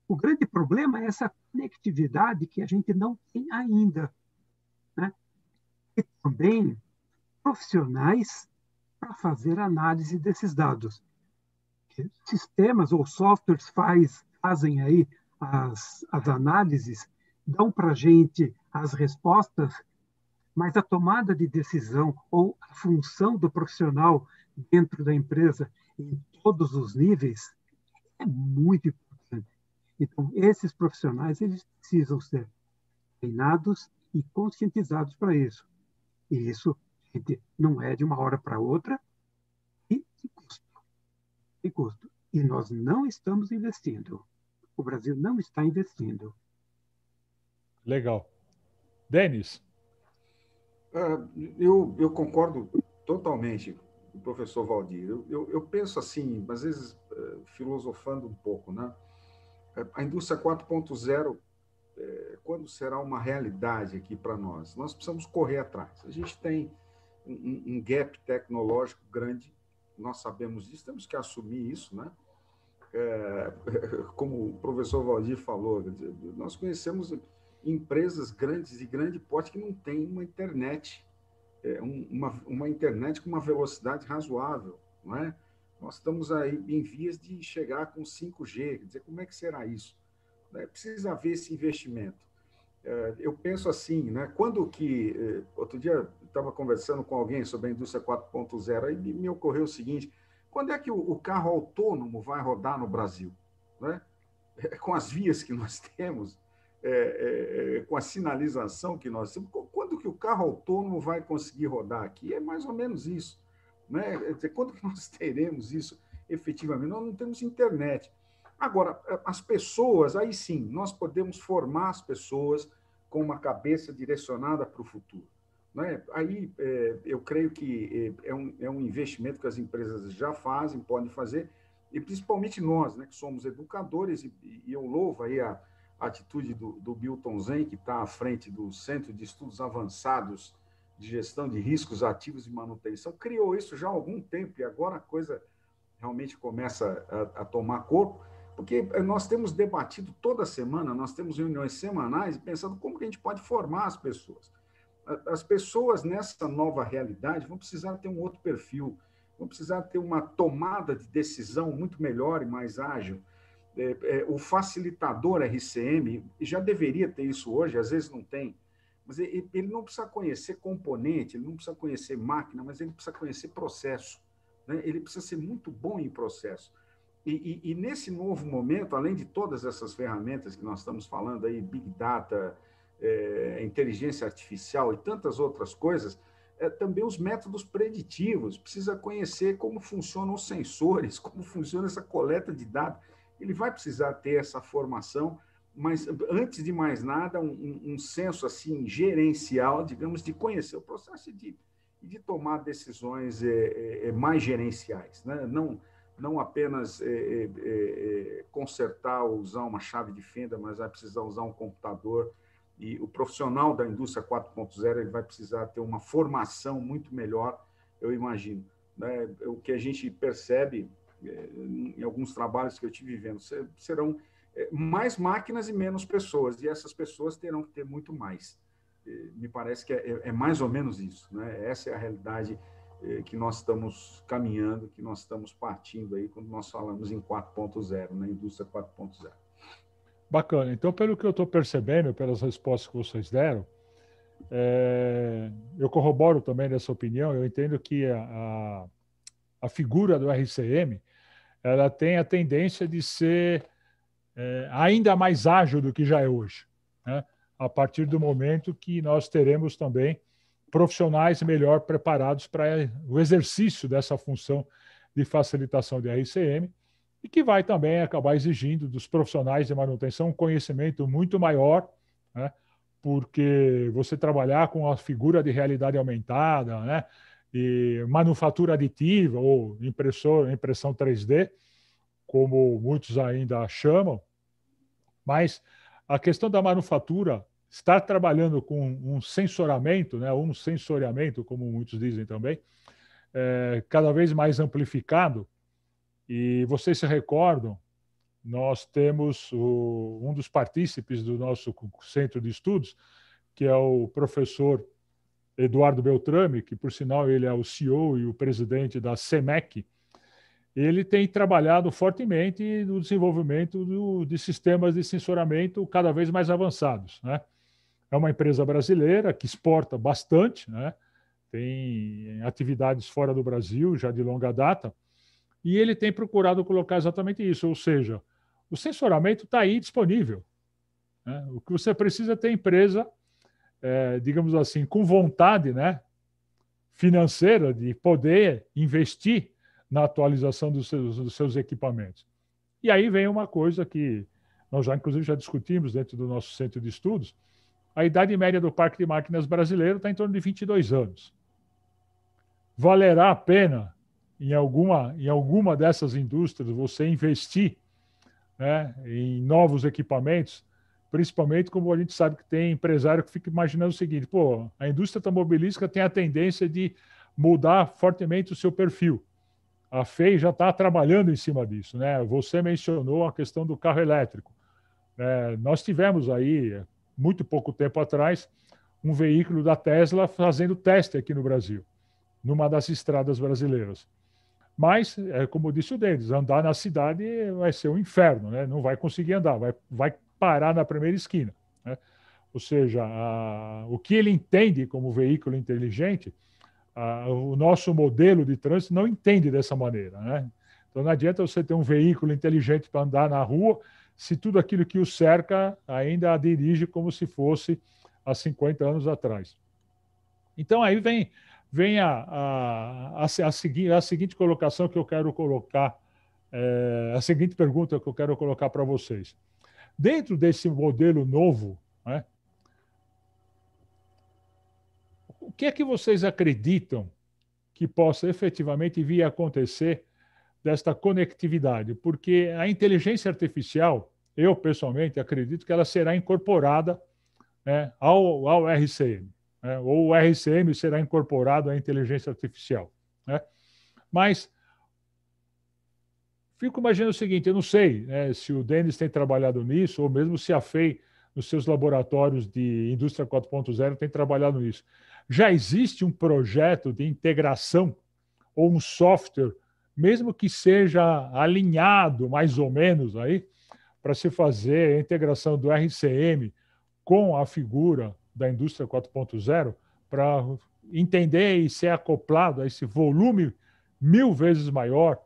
O grande problema é essa conectividade que a gente não tem ainda. Né? E também profissionais para fazer análise desses dados. Sistemas ou softwares fazem aí as análises, dão para a gente as respostas, mas a tomada de decisão ou a função do profissional dentro da empresa, em todos os níveis, é muito importante. Então, esses profissionais eles precisam ser treinados e conscientizados para isso. E isso, gente, não é de uma hora para outra e tem custo. E nós não estamos investindo. O Brasil não está investindo. Legal. Denis? Eu concordo totalmente com o professor Valdir. Eu penso assim, às vezes filosofando um pouco, né? A indústria 4.0, quando será uma realidade aqui para nós? Nós precisamos correr atrás. A gente tem um gap tecnológico grande, nós sabemos disso, temos que assumir isso, né? Como o professor Valdir falou, nós conhecemos empresas grandes de grande porte que não têm uma internet, uma internet com uma velocidade razoável, não é? Nós estamos aí em vias de chegar com 5G, quer dizer, como é que será isso? Precisa haver esse investimento. Eu penso assim, né? Quando que... Outro dia eu estava conversando com alguém sobre a indústria 4.0 e me ocorreu o seguinte: quando é que o carro autônomo vai rodar no Brasil? Né? Com as vias que nós temos, com a sinalização que nós temos, quando que o carro autônomo vai conseguir rodar aqui? É mais ou menos isso. Né? Quando que nós teremos isso efetivamente? Nós não temos internet. Agora, as pessoas, aí sim, nós podemos formar as pessoas com uma cabeça direcionada para o futuro. Né? Aí, eu creio que é um investimento que as empresas já fazem, podem fazer, e principalmente nós, né, que somos educadores, e eu louvo aí a atitude do Milton Zen, que está à frente do Centro de Estudos Avançados de Gestão de Riscos Ativos e Manutenção, criou isso já há algum tempo, e agora a coisa realmente começa a tomar corpo, porque nós temos debatido toda semana, nós temos reuniões semanais, pensando como que a gente pode formar as pessoas. As pessoas nessa nova realidade vão precisar ter um outro perfil, vão precisar ter uma tomada de decisão muito melhor e mais ágil. O facilitador RCM já deveria ter isso hoje, às vezes não tem, mas ele não precisa conhecer componente, ele não precisa conhecer máquina, mas ele precisa conhecer processo, né? Ele precisa ser muito bom em processo. E nesse novo momento, além de todas essas ferramentas que nós estamos falando aí, Big Data, inteligência artificial e tantas outras coisas, também os métodos preditivos, precisa conhecer como funcionam os sensores, como funciona essa coleta de dados. Ele vai precisar ter essa formação, mas, antes de mais nada, um senso assim, gerencial, digamos, de conhecer o processo e de tomar decisões mais gerenciais, né? Não apenas consertar ou usar uma chave de fenda, mas vai precisar usar um computador. E o profissional da indústria 4.0 ele vai precisar ter uma formação muito melhor, eu imagino. Né? O que a gente percebe em alguns trabalhos que eu estive vendo, serão mais máquinas e menos pessoas, e essas pessoas terão que ter muito mais. Me parece que é mais ou menos isso. Né? Essa é a realidade que nós estamos caminhando, que nós estamos partindo aí quando nós falamos em 4.0, na indústria 4.0. Bacana. Então, pelo que eu estou percebendo, pelas respostas que vocês deram, eu corroboro também dessa opinião. Eu entendo que a figura do RCM ela tem a tendência de ser ainda mais ágil do que já é hoje, né? A partir do momento que nós teremos também profissionais melhor preparados para o exercício dessa função de facilitação de RCM, e que vai também acabar exigindo dos profissionais de manutenção um conhecimento muito maior, né? Porque você trabalhar com a figura de realidade aumentada, né? E manufatura aditiva ou impressão 3D, como muitos ainda chamam, mas a questão da manufatura, estar trabalhando com um sensoramento, né, um sensoriamento, como muitos dizem também, cada vez mais amplificado. E vocês se recordam, nós temos um dos partícipes do nosso centro de estudos, que é o professor Eduardo Beltrame, que, por sinal, ele é o CEO e o presidente da CEMEC. Ele tem trabalhado fortemente no desenvolvimento de sistemas de sensoramento cada vez mais avançados, né? É uma empresa brasileira que exporta bastante, né? Tem atividades fora do Brasil já de longa data, e ele tem procurado colocar exatamente isso, ou seja, o sensoramento está aí disponível, né? O que você precisa é ter empresa, digamos assim, com vontade, né, financeira de poder investir na atualização dos seus equipamentos. E aí vem uma coisa que nós já, inclusive, já discutimos dentro do nosso centro de estudos. A idade média do parque de máquinas brasileiro está em torno de 22 anos. Valerá a pena, em alguma dessas indústrias, você investir, né, em novos equipamentos, principalmente como a gente sabe que tem empresário que fica imaginando o seguinte: pô, a indústria automobilística tem a tendência de mudar fortemente o seu perfil. A FEI já está trabalhando em cima disso, né? Você mencionou a questão do carro elétrico. Nós tivemos aí, muito pouco tempo atrás, um veículo da Tesla fazendo teste aqui no Brasil, numa das estradas brasileiras. Mas, como disse o Denis, andar na cidade vai ser um inferno, né? Não vai conseguir andar, vai parar na primeira esquina, né? Ou seja, o que ele entende como veículo inteligente, o nosso modelo de trânsito não entende dessa maneira, né? Então não adianta você ter um veículo inteligente para andar na rua se tudo aquilo que o cerca ainda a dirige como se fosse há 50 anos atrás. Então aí vem a seguinte colocação que eu quero colocar, a seguinte pergunta que eu quero colocar para vocês. Dentro desse modelo novo, né, o que é que vocês acreditam que possa efetivamente vir a acontecer desta conectividade? Porque a inteligência artificial, eu pessoalmente acredito que ela será incorporada, né, ao RCM, né, ou o RCM será incorporado à inteligência artificial, né? Mas fico imaginando o seguinte: eu não sei, né, se o Denis tem trabalhado nisso, ou mesmo se a FEI, nos seus laboratórios de indústria 4.0, tem trabalhado nisso. Já existe um projeto de integração ou um software, mesmo que seja alinhado mais ou menos aí, para se fazer a integração do RCM com a figura da indústria 4.0, para entender e ser acoplado a esse volume 1000 vezes maior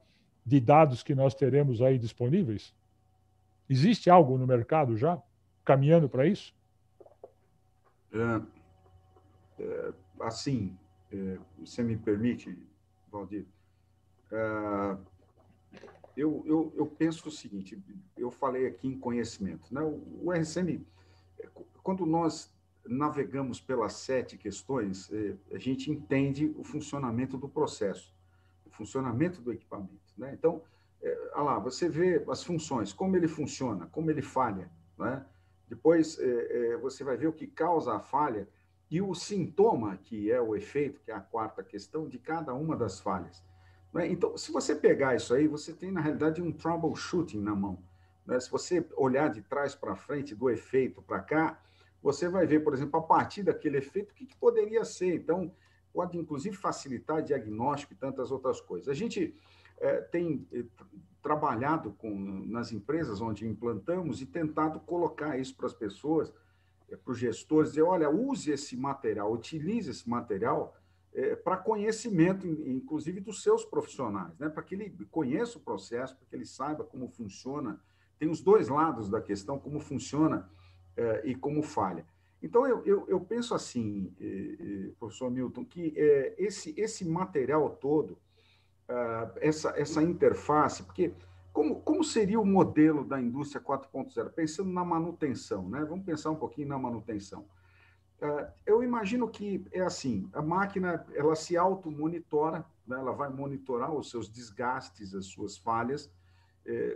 de dados que nós teremos aí disponíveis? Existe algo no mercado já caminhando para isso? Assim, você me permite, Valdir, eu penso o seguinte: eu falei aqui em conhecimento, né? O RCM, quando nós navegamos pelas 7 questões, a gente entende o funcionamento do processo, o funcionamento do equipamento, né? Então, olha lá, você vê as funções, como ele funciona, como ele falha, né? Depois, você vai ver o que causa a falha e o sintoma, que é o efeito, que é a 4ª questão, de cada uma das falhas. Então, se você pegar isso aí, você tem, na realidade, um troubleshooting na mão, né? Se você olhar de trás para frente, do efeito para cá, você vai ver, por exemplo, a partir daquele efeito, o que poderia ser. Então, pode, inclusive, facilitar diagnóstico e tantas outras coisas. A gente tem trabalhado nas empresas onde implantamos e tentado colocar isso para as pessoas, para os gestores, dizer: olha, use esse material, utilize esse material para conhecimento, inclusive, dos seus profissionais, né? Para que ele conheça o processo, para que ele saiba como funciona. Tem os dois lados da questão, como funciona e como falha. Então, eu penso assim, professor Milton, que esse material todo, essa interface, porque como como seria o modelo da indústria 4.0? Pensando na manutenção, né? Vamos pensar um pouquinho na manutenção. Eu imagino que é assim, a máquina ela se auto-monitora, né? Ela vai monitorar os seus desgastes, as suas falhas,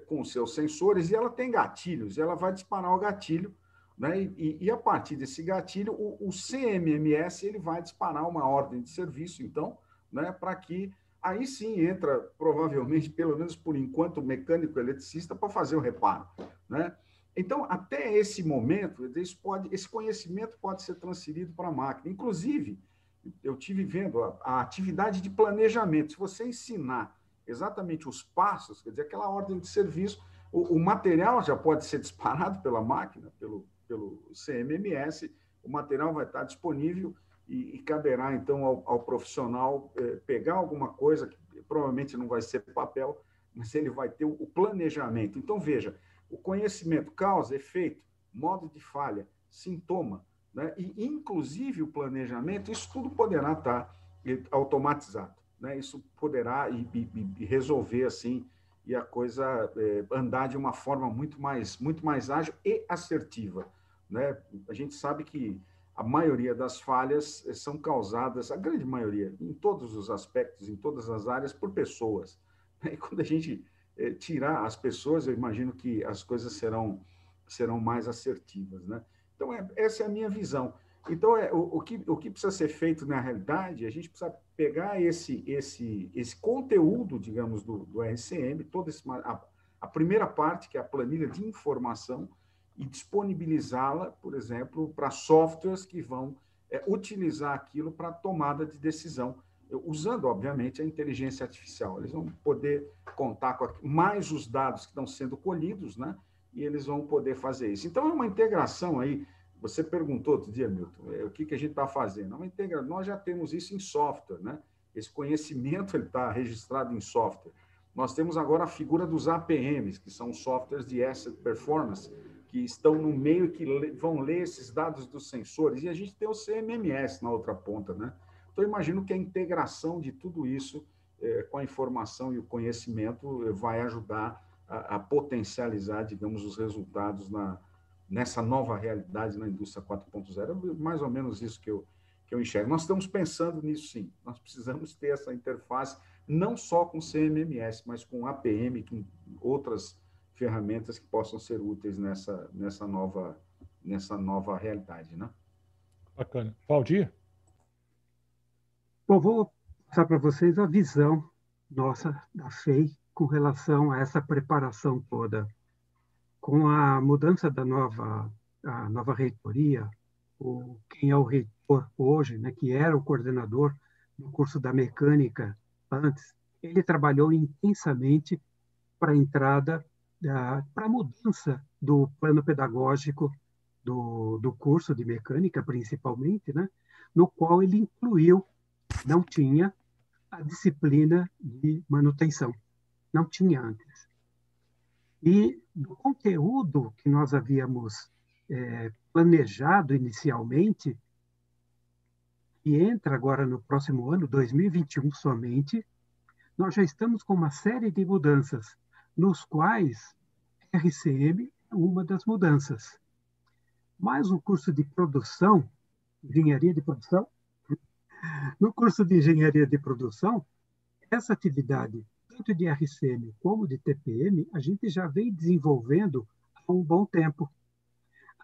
com os seus sensores, e ela tem gatilhos, ela vai disparar o gatilho, né? E a partir desse gatilho, o CMMS ele vai disparar uma ordem de serviço, então, né? Para que aí sim entra, provavelmente, pelo menos por enquanto, o mecânico eletricista para fazer o reparo, né? Então, até esse momento, esse conhecimento pode ser transferido para a máquina. Inclusive, eu tive vendo a atividade de planejamento. Se você ensinar exatamente os passos, quer dizer, aquela ordem de serviço, o material já pode ser disparado pela máquina, pelo CMMS, o material vai estar disponível e caberá, então, ao profissional pegar alguma coisa, que provavelmente não vai ser papel, mas ele vai ter o planejamento. Então, veja, o conhecimento, causa, efeito, modo de falha, sintoma, né? E, inclusive, o planejamento, isso tudo poderá estar automatizado, né? Isso poderá e resolver, assim, e a coisa andar de uma forma muito mais ágil e assertiva, né? A gente sabe que a maioria das falhas são causadas, a grande maioria, em todos os aspectos, em todas as áreas, por pessoas. E quando a gente tirar as pessoas, eu imagino que as coisas serão mais assertivas, né? Então, essa é a minha visão. Então, o que precisa ser feito na realidade, a gente precisa pegar esse conteúdo, digamos, do RCM, a primeira parte, que é a planilha de informação, e disponibilizá-la, por exemplo, para softwares que vão utilizar aquilo para tomada de decisão, usando, obviamente, a inteligência artificial. Eles vão poder contar com mais os dados que estão sendo colhidos, né? E eles vão poder fazer isso. Então, é uma integração aí. Você perguntou outro dia, Milton, o que a gente está fazendo? Nós já temos isso em software, né? Esse conhecimento está registrado em software. Nós temos agora a figura dos APMs, que são softwares de Asset Performance, que estão no meio, que vão ler esses dados dos sensores, e a gente tem o CMMS na outra ponta, né? Então, eu imagino que a integração de tudo isso com a informação e o conhecimento vai ajudar a potencializar, digamos, os resultados nessa nova realidade na indústria 4.0. É mais ou menos isso que eu enxergo. Nós estamos pensando nisso, sim. Nós precisamos ter essa interface, não só com CMMS, mas com APM, com outras ferramentas que possam ser úteis nessa nova realidade, né? Bacana. Valdir? Bom, vou passar para vocês a visão nossa da FEI com relação a essa preparação toda. Com a mudança da nova reitoria, quem é o reitor hoje, né, que era o coordenador do curso da mecânica antes, ele trabalhou intensamente para a entrada, para a mudança do plano pedagógico do curso de mecânica, principalmente, né, no qual ele incluiu, não tinha a disciplina de manutenção, não tinha antes. E do conteúdo que nós havíamos planejado inicialmente, que entra agora no próximo ano, 2021 somente, nós já estamos com uma série de mudanças, nos quais RCM é uma das mudanças. Mas o curso de produção, engenharia de produção, no curso de engenharia de produção, essa atividade, tanto de RCM como de TPM, a gente já vem desenvolvendo há um bom tempo.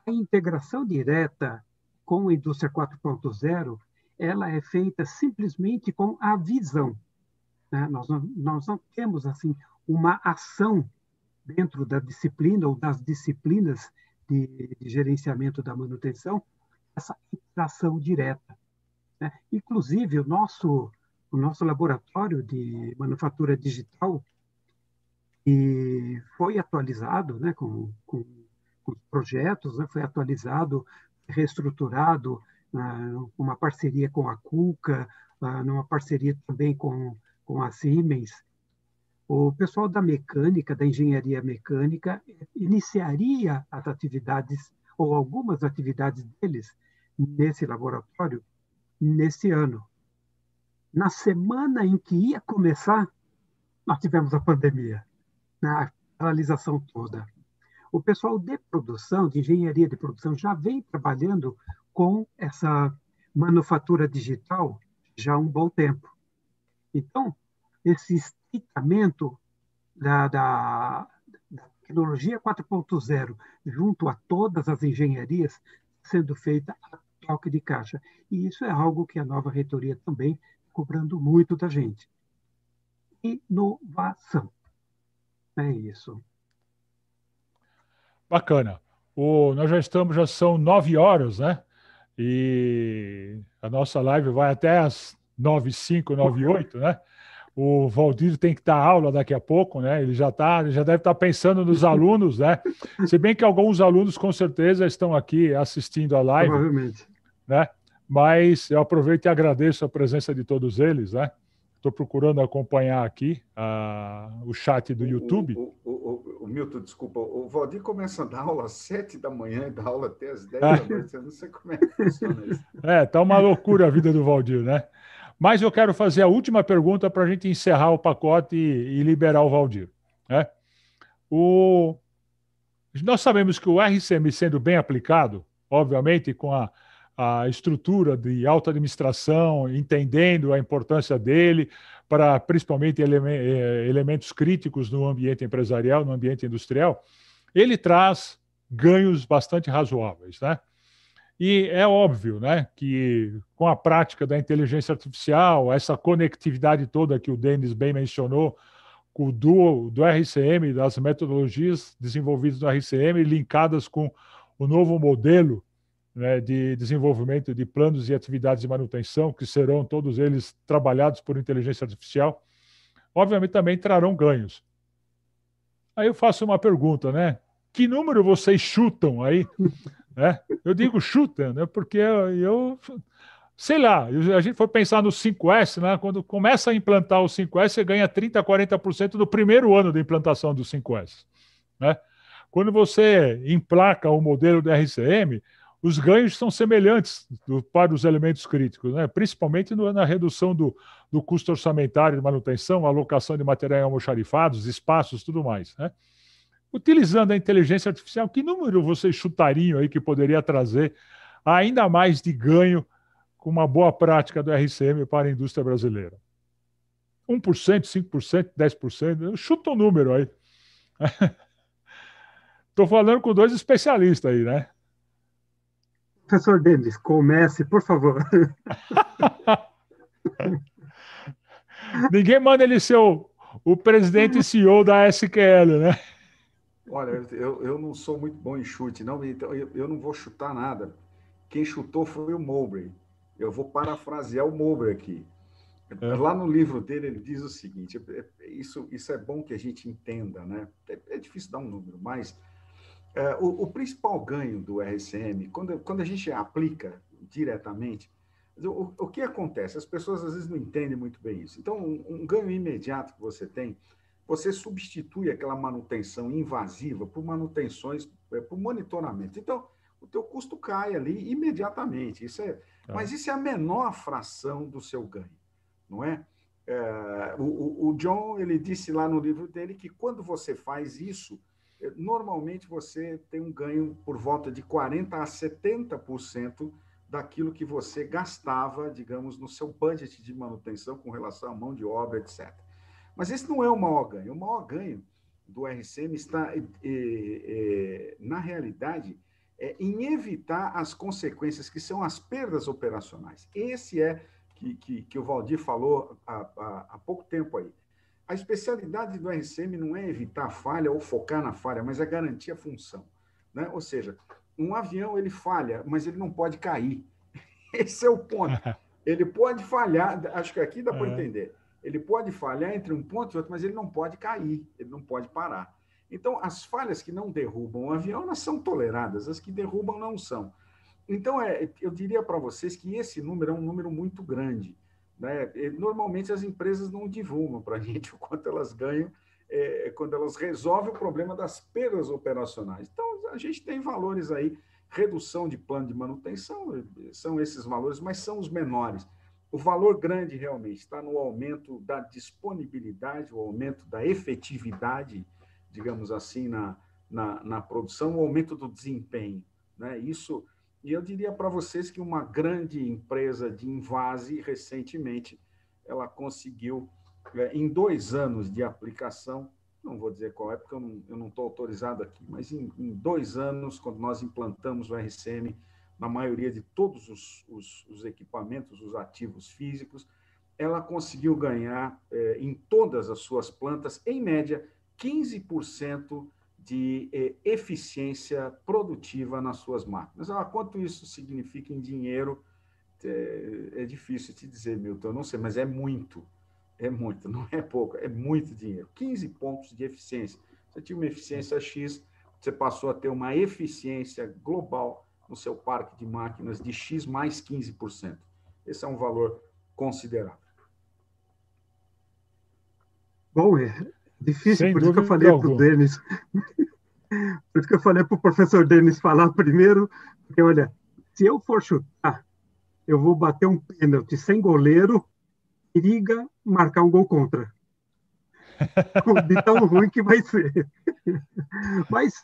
A integração direta com a indústria 4.0, ela é feita simplesmente com a visão, né? Nós não temos assim uma ação dentro da disciplina ou das disciplinas de gerenciamento da manutenção, essa interação direta, né? Inclusive, o nosso laboratório de manufatura digital e foi atualizado, né, com os projetos, né, foi atualizado, reestruturado, uma parceria com a Kuka, numa parceria também com a Siemens. O pessoal da mecânica, da engenharia mecânica, iniciaria as atividades, ou algumas atividades deles, nesse laboratório, nesse ano. Na semana em que ia começar, nós tivemos a pandemia. paralisação toda. O pessoal de produção, de engenharia de produção, já vem trabalhando com essa manufatura digital já há um bom tempo. Então, esse esticamento da tecnologia 4.0 junto a todas as engenharias sendo feita a toque de caixa. E isso é algo que a nova reitoria também está cobrando muito da gente. Inovação. É isso. Bacana. Nós já são 9 horas, né? E a nossa live vai até às 9h05, 9h08, né? O Valdir tem que dar aula daqui a pouco, né? Ele já deve estar pensando nos alunos, né? Se bem que alguns alunos com certeza estão aqui assistindo a live, provavelmente, né? Mas eu aproveito e agradeço a presença de todos eles, né? Estou procurando acompanhar aqui o chat do YouTube. O Milton, desculpa, o Valdir começa a dar aula às 7 da manhã e dá aula até às 10 da noite. Eu não sei como é que funciona isso. Tá uma loucura a vida do Valdir, né? Mas eu quero fazer a última pergunta para a gente encerrar o pacote e liberar o Valdir, né? Nós sabemos que o RCM sendo bem aplicado, obviamente com a estrutura de alta administração, entendendo a importância dele para principalmente elementos críticos no ambiente empresarial, no ambiente industrial, ele traz ganhos bastante razoáveis, né? E é óbvio, né, que com a prática da inteligência artificial, essa conectividade toda que o Denis bem mencionou, do RCM, das metodologias desenvolvidas no RCM, linkadas com o novo modelo, né, de desenvolvimento de planos e atividades de manutenção, que serão todos eles trabalhados por inteligência artificial, obviamente também trarão ganhos. Aí eu faço uma pergunta, né? Que número vocês chutam aí? Né? Eu digo chuta, né? Porque eu sei lá, a gente foi pensar no 5S, né? Quando começa a implantar o 5S, você ganha 30% a 40% do primeiro ano de implantação do 5S. Né? Quando você emplaca o modelo do RCM, os ganhos são semelhantes para os elementos críticos, né? Principalmente na redução do custo orçamentário de manutenção, alocação de materiais almoxarifados, espaços, tudo mais. Né? Utilizando a inteligência artificial, que número vocês chutariam aí que poderia trazer ainda mais de ganho com uma boa prática do RCM para a indústria brasileira? 1%, 5%, 10%? Chuta um número aí. Estou falando com 2 especialistas aí, né? Professor Denis, comece, por favor. Ninguém manda ele ser o presidente e CEO da SQL, né? Olha, eu não sou muito bom em chute, não, então eu não vou chutar nada. Quem chutou foi o Mowbray. Eu vou parafrasear o Mowbray aqui. Lá no livro dele, ele diz o seguinte: isso é bom que a gente entenda, né? É difícil dar um número, mas o principal ganho do RCM, quando a gente aplica diretamente, o que acontece? As pessoas às vezes não entendem muito bem isso. Então, um ganho imediato que você tem, você substitui aquela manutenção invasiva por manutenções, por monitoramento. Então, o teu custo cai ali imediatamente. Mas isso é a menor fração do seu ganho, não é? O John, ele disse lá no livro dele que quando você faz isso, normalmente você tem um ganho por volta de 40% a 70% daquilo que você gastava, digamos, no seu budget de manutenção com relação à mão de obra, etc. Mas esse não é o maior ganho. O maior ganho do RCM está, na realidade, em evitar as consequências, que são as perdas operacionais. Esse é que o Valdir falou há pouco tempo aí. A especialidade do RCM não é evitar a falha ou focar na falha, mas é garantir a função. Né? Ou seja, um avião ele falha, mas ele não pode cair. Esse é o ponto. Ele pode falhar, acho que aqui dá para entender. Ele pode falhar entre um ponto e outro, mas ele não pode cair, ele não pode parar. Então, as falhas que não derrubam o avião, elas são toleradas, as que derrubam não são. Então, eu diria para vocês que esse número é um número muito grande. Né? Normalmente, as empresas não divulgam para a gente o quanto elas ganham quando elas resolvem o problema das perdas operacionais. Então, a gente tem valores aí, redução de plano de manutenção, são esses valores, mas são os menores. O valor grande realmente está no aumento da disponibilidade, o aumento da efetividade digamos assim, na produção, o aumento do desempenho, né? Isso, e eu diria para vocês que uma grande empresa de Envase, recentemente, ela conseguiu, em 2 anos de aplicação, não vou dizer qual é, porque eu não estou autorizado aqui, mas em 2 anos, quando nós implantamos o RCM na maioria de todos os equipamentos, os ativos físicos, ela conseguiu ganhar, em todas as suas plantas, em média, 15% de eficiência produtiva nas suas máquinas. Quanto isso significa em dinheiro, é difícil te dizer, Milton, eu não sei, mas é muito, não é pouco, é muito dinheiro. 15 pontos de eficiência. Você tinha uma eficiência X, você passou a ter uma eficiência global no seu parque de máquinas de X mais 15%. Esse é um valor considerável. Bom, é difícil, Sem por isso que eu dúvida falei para o alguma. Denis. Por isso que eu falei para o professor Denis falar primeiro, porque, olha, se eu for chutar, eu vou bater um pênalti sem goleiro, periga marcar um gol contra. De tão ruim que vai ser. Mas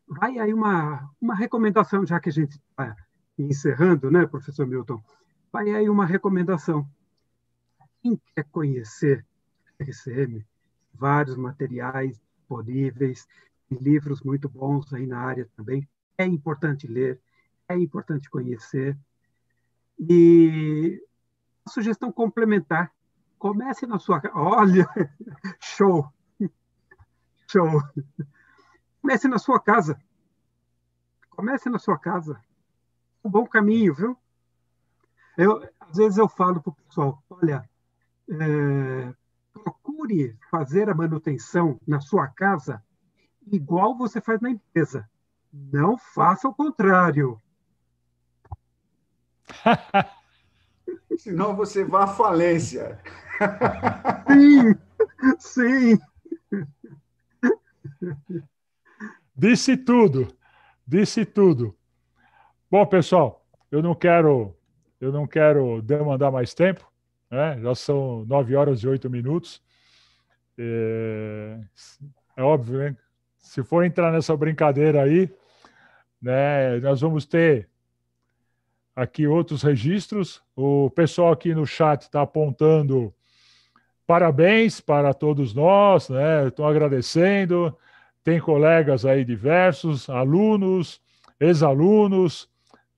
vai aí uma recomendação, já que a gente está encerrando, né, professor Milton? Vai aí uma recomendação. Quem quer conhecer RCM, vários materiais disponíveis, livros muito bons aí na área também. É importante ler, é importante conhecer. E a sugestão complementar, comece na sua casa. Olha, show! Show! Comece na sua casa. Comece na sua casa. Um bom caminho, viu? Às vezes eu falo para o pessoal, olha, procure fazer a manutenção na sua casa igual você faz na empresa. Não faça o contrário. Senão você vai à falência. Sim, sim. Disse tudo, disse tudo. Bom, pessoal, eu não quero demandar mais tempo, né? Já são 9 horas e 8 minutos. É óbvio, né? Se for entrar nessa brincadeira aí, né, nós vamos ter aqui outros registros. O pessoal aqui no chat está apontando parabéns para todos nós, né? Estão agradecendo. Tem colegas aí diversos, alunos, ex-alunos,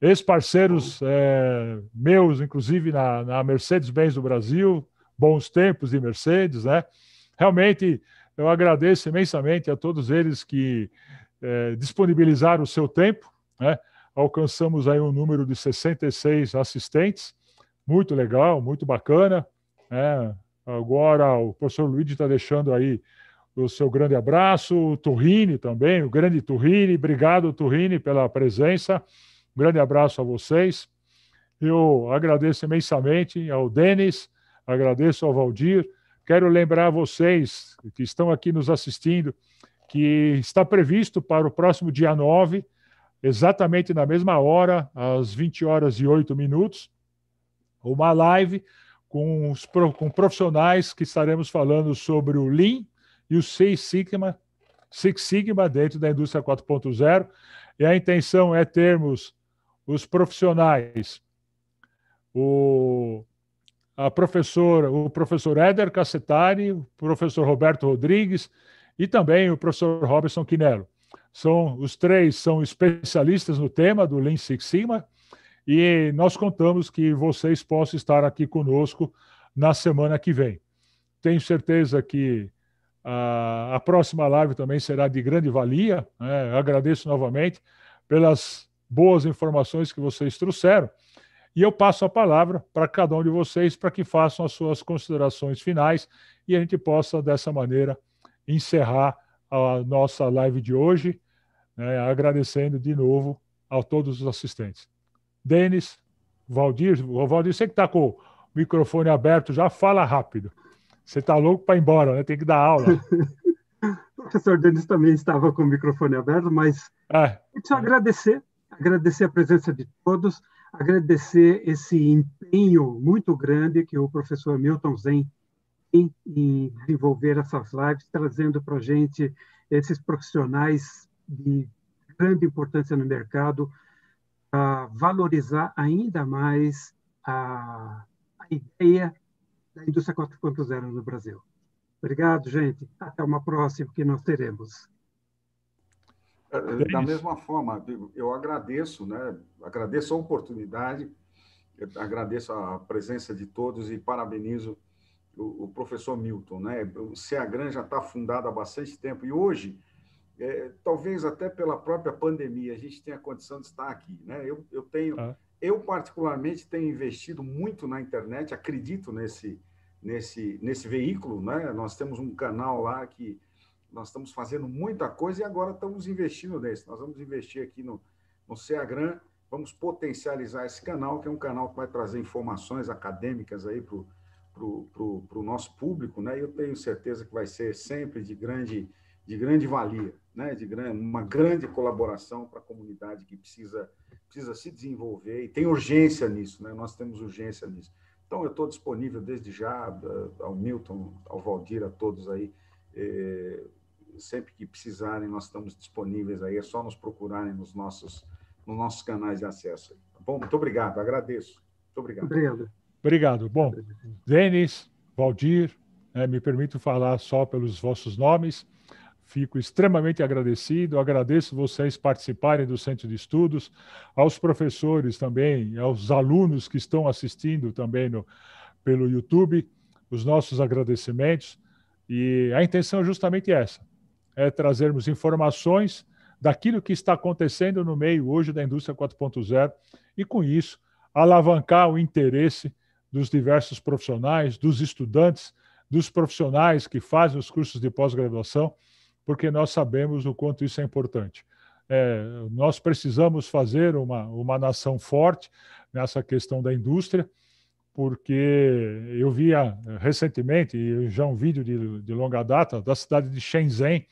ex-parceiros meus, inclusive na Mercedes-Benz do Brasil, bons tempos de Mercedes, né? Realmente, eu agradeço imensamente a todos eles que disponibilizaram o seu tempo, né? Alcançamos aí um número de 66 assistentes, muito legal, muito bacana, né? Agora o professor Luigi está deixando aí o seu grande abraço, o Turrini também, o grande Turrini, obrigado Turrini pela presença, um grande abraço a vocês. Eu agradeço imensamente ao Denis, agradeço ao Valdir. Quero lembrar a vocês que estão aqui nos assistindo que está previsto para o próximo dia 9, exatamente na mesma hora, às 20h08, uma live com profissionais que estaremos falando sobre o Lean e o Six Sigma dentro da indústria 4.0. E a intenção é termos os profissionais, o professor Éder Cassetari, o professor Roberto Rodrigues e também o professor Robson Quinello. Os três são especialistas no tema do Lean Six Sigma e nós contamos que vocês possam estar aqui conosco na semana que vem. Tenho certeza que a próxima live também será de grande valia, né? Agradeço novamente pelas boas informações que vocês trouxeram. E eu passo a palavra para cada um de vocês para que façam as suas considerações finais e a gente possa, dessa maneira, encerrar a nossa live de hoje, né? Agradecendo de novo a todos os assistentes. Denis, Valdir, você que está com o microfone aberto, já fala rápido. Você está louco para ir embora, né? Tem que dar aula. O professor Denis também estava com o microfone aberto, mas só agradecer a presença de todos, agradecer esse empenho muito grande que o professor Milton Zen em desenvolver essas lives, trazendo para a gente esses profissionais de grande importância no mercado, a valorizar ainda mais a ideia da indústria 4.0 no Brasil. Obrigado, gente. Até uma próxima que nós teremos. Da mesma forma, eu agradeço, né? Agradeço a oportunidade, agradeço a presença de todos e parabenizo o professor Milton, né? O CEAGRAN já está fundado há bastante tempo e hoje, talvez até pela própria pandemia, a gente tenha condição de estar aqui, né? Eu particularmente tenho investido muito na internet, acredito nesse veículo, né? Nós temos um canal lá que nós estamos fazendo muita coisa e agora estamos investindo nesse. Nós vamos investir aqui no CEAGRAN, vamos potencializar esse canal, que é um canal que vai trazer informações acadêmicas aí para o nosso público, né? E eu tenho certeza que vai ser sempre de grande valia, né? Uma grande colaboração para a comunidade que precisa se desenvolver e tem urgência nisso, né? Nós temos urgência nisso. Então, eu estou disponível desde já, ao Milton, ao Valdir, a todos aí, sempre que precisarem, nós estamos disponíveis aí, é só nos procurarem nos nossos canais de acesso. Tá bom? Muito obrigado, agradeço. Muito obrigado. Obrigado. Bom, Denis, Valdir, me permito falar só pelos vossos nomes. Fico extremamente agradecido, agradeço vocês participarem do Centro de Estudos, aos professores também, aos alunos que estão assistindo também pelo YouTube, os nossos agradecimentos. E a intenção é justamente essa, é trazermos informações daquilo que está acontecendo no meio hoje da indústria 4.0 e, com isso, alavancar o interesse dos diversos profissionais, dos estudantes, dos profissionais que fazem os cursos de pós-graduação, porque nós sabemos o quanto isso é importante. Nós precisamos fazer uma nação forte nessa questão da indústria, porque eu via recentemente, já um vídeo de longa data, da cidade de Shenzhen,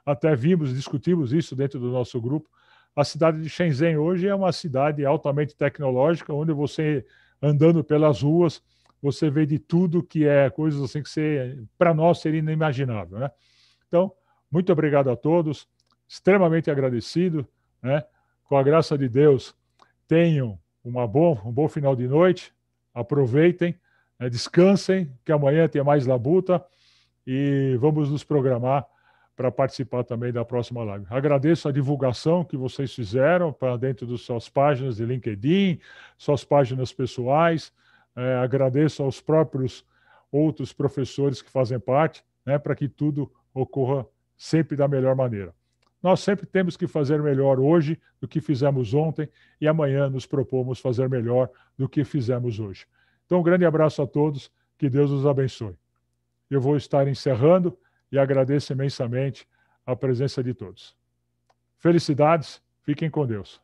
até discutimos isso dentro do nosso grupo. A cidade de Shenzhen hoje é uma cidade altamente tecnológica, onde você, andando pelas ruas, você vê de tudo que é coisas assim que para nós seria inimaginável, né? Então, muito obrigado a todos, extremamente agradecido, né? Com a graça de Deus, tenham um bom final de noite, aproveitem, descansem, que amanhã tem mais labuta e vamos nos programar para participar também da próxima live. Agradeço a divulgação que vocês fizeram para dentro das suas páginas de LinkedIn, suas páginas pessoais, agradeço aos próprios outros professores que fazem parte, né, para que tudo ocorra sempre da melhor maneira. Nós sempre temos que fazer melhor hoje do que fizemos ontem e amanhã nos propomos fazer melhor do que fizemos hoje. Então, um grande abraço a todos, que Deus os abençoe. Eu vou estar encerrando e agradeço imensamente a presença de todos. Felicidades, fiquem com Deus.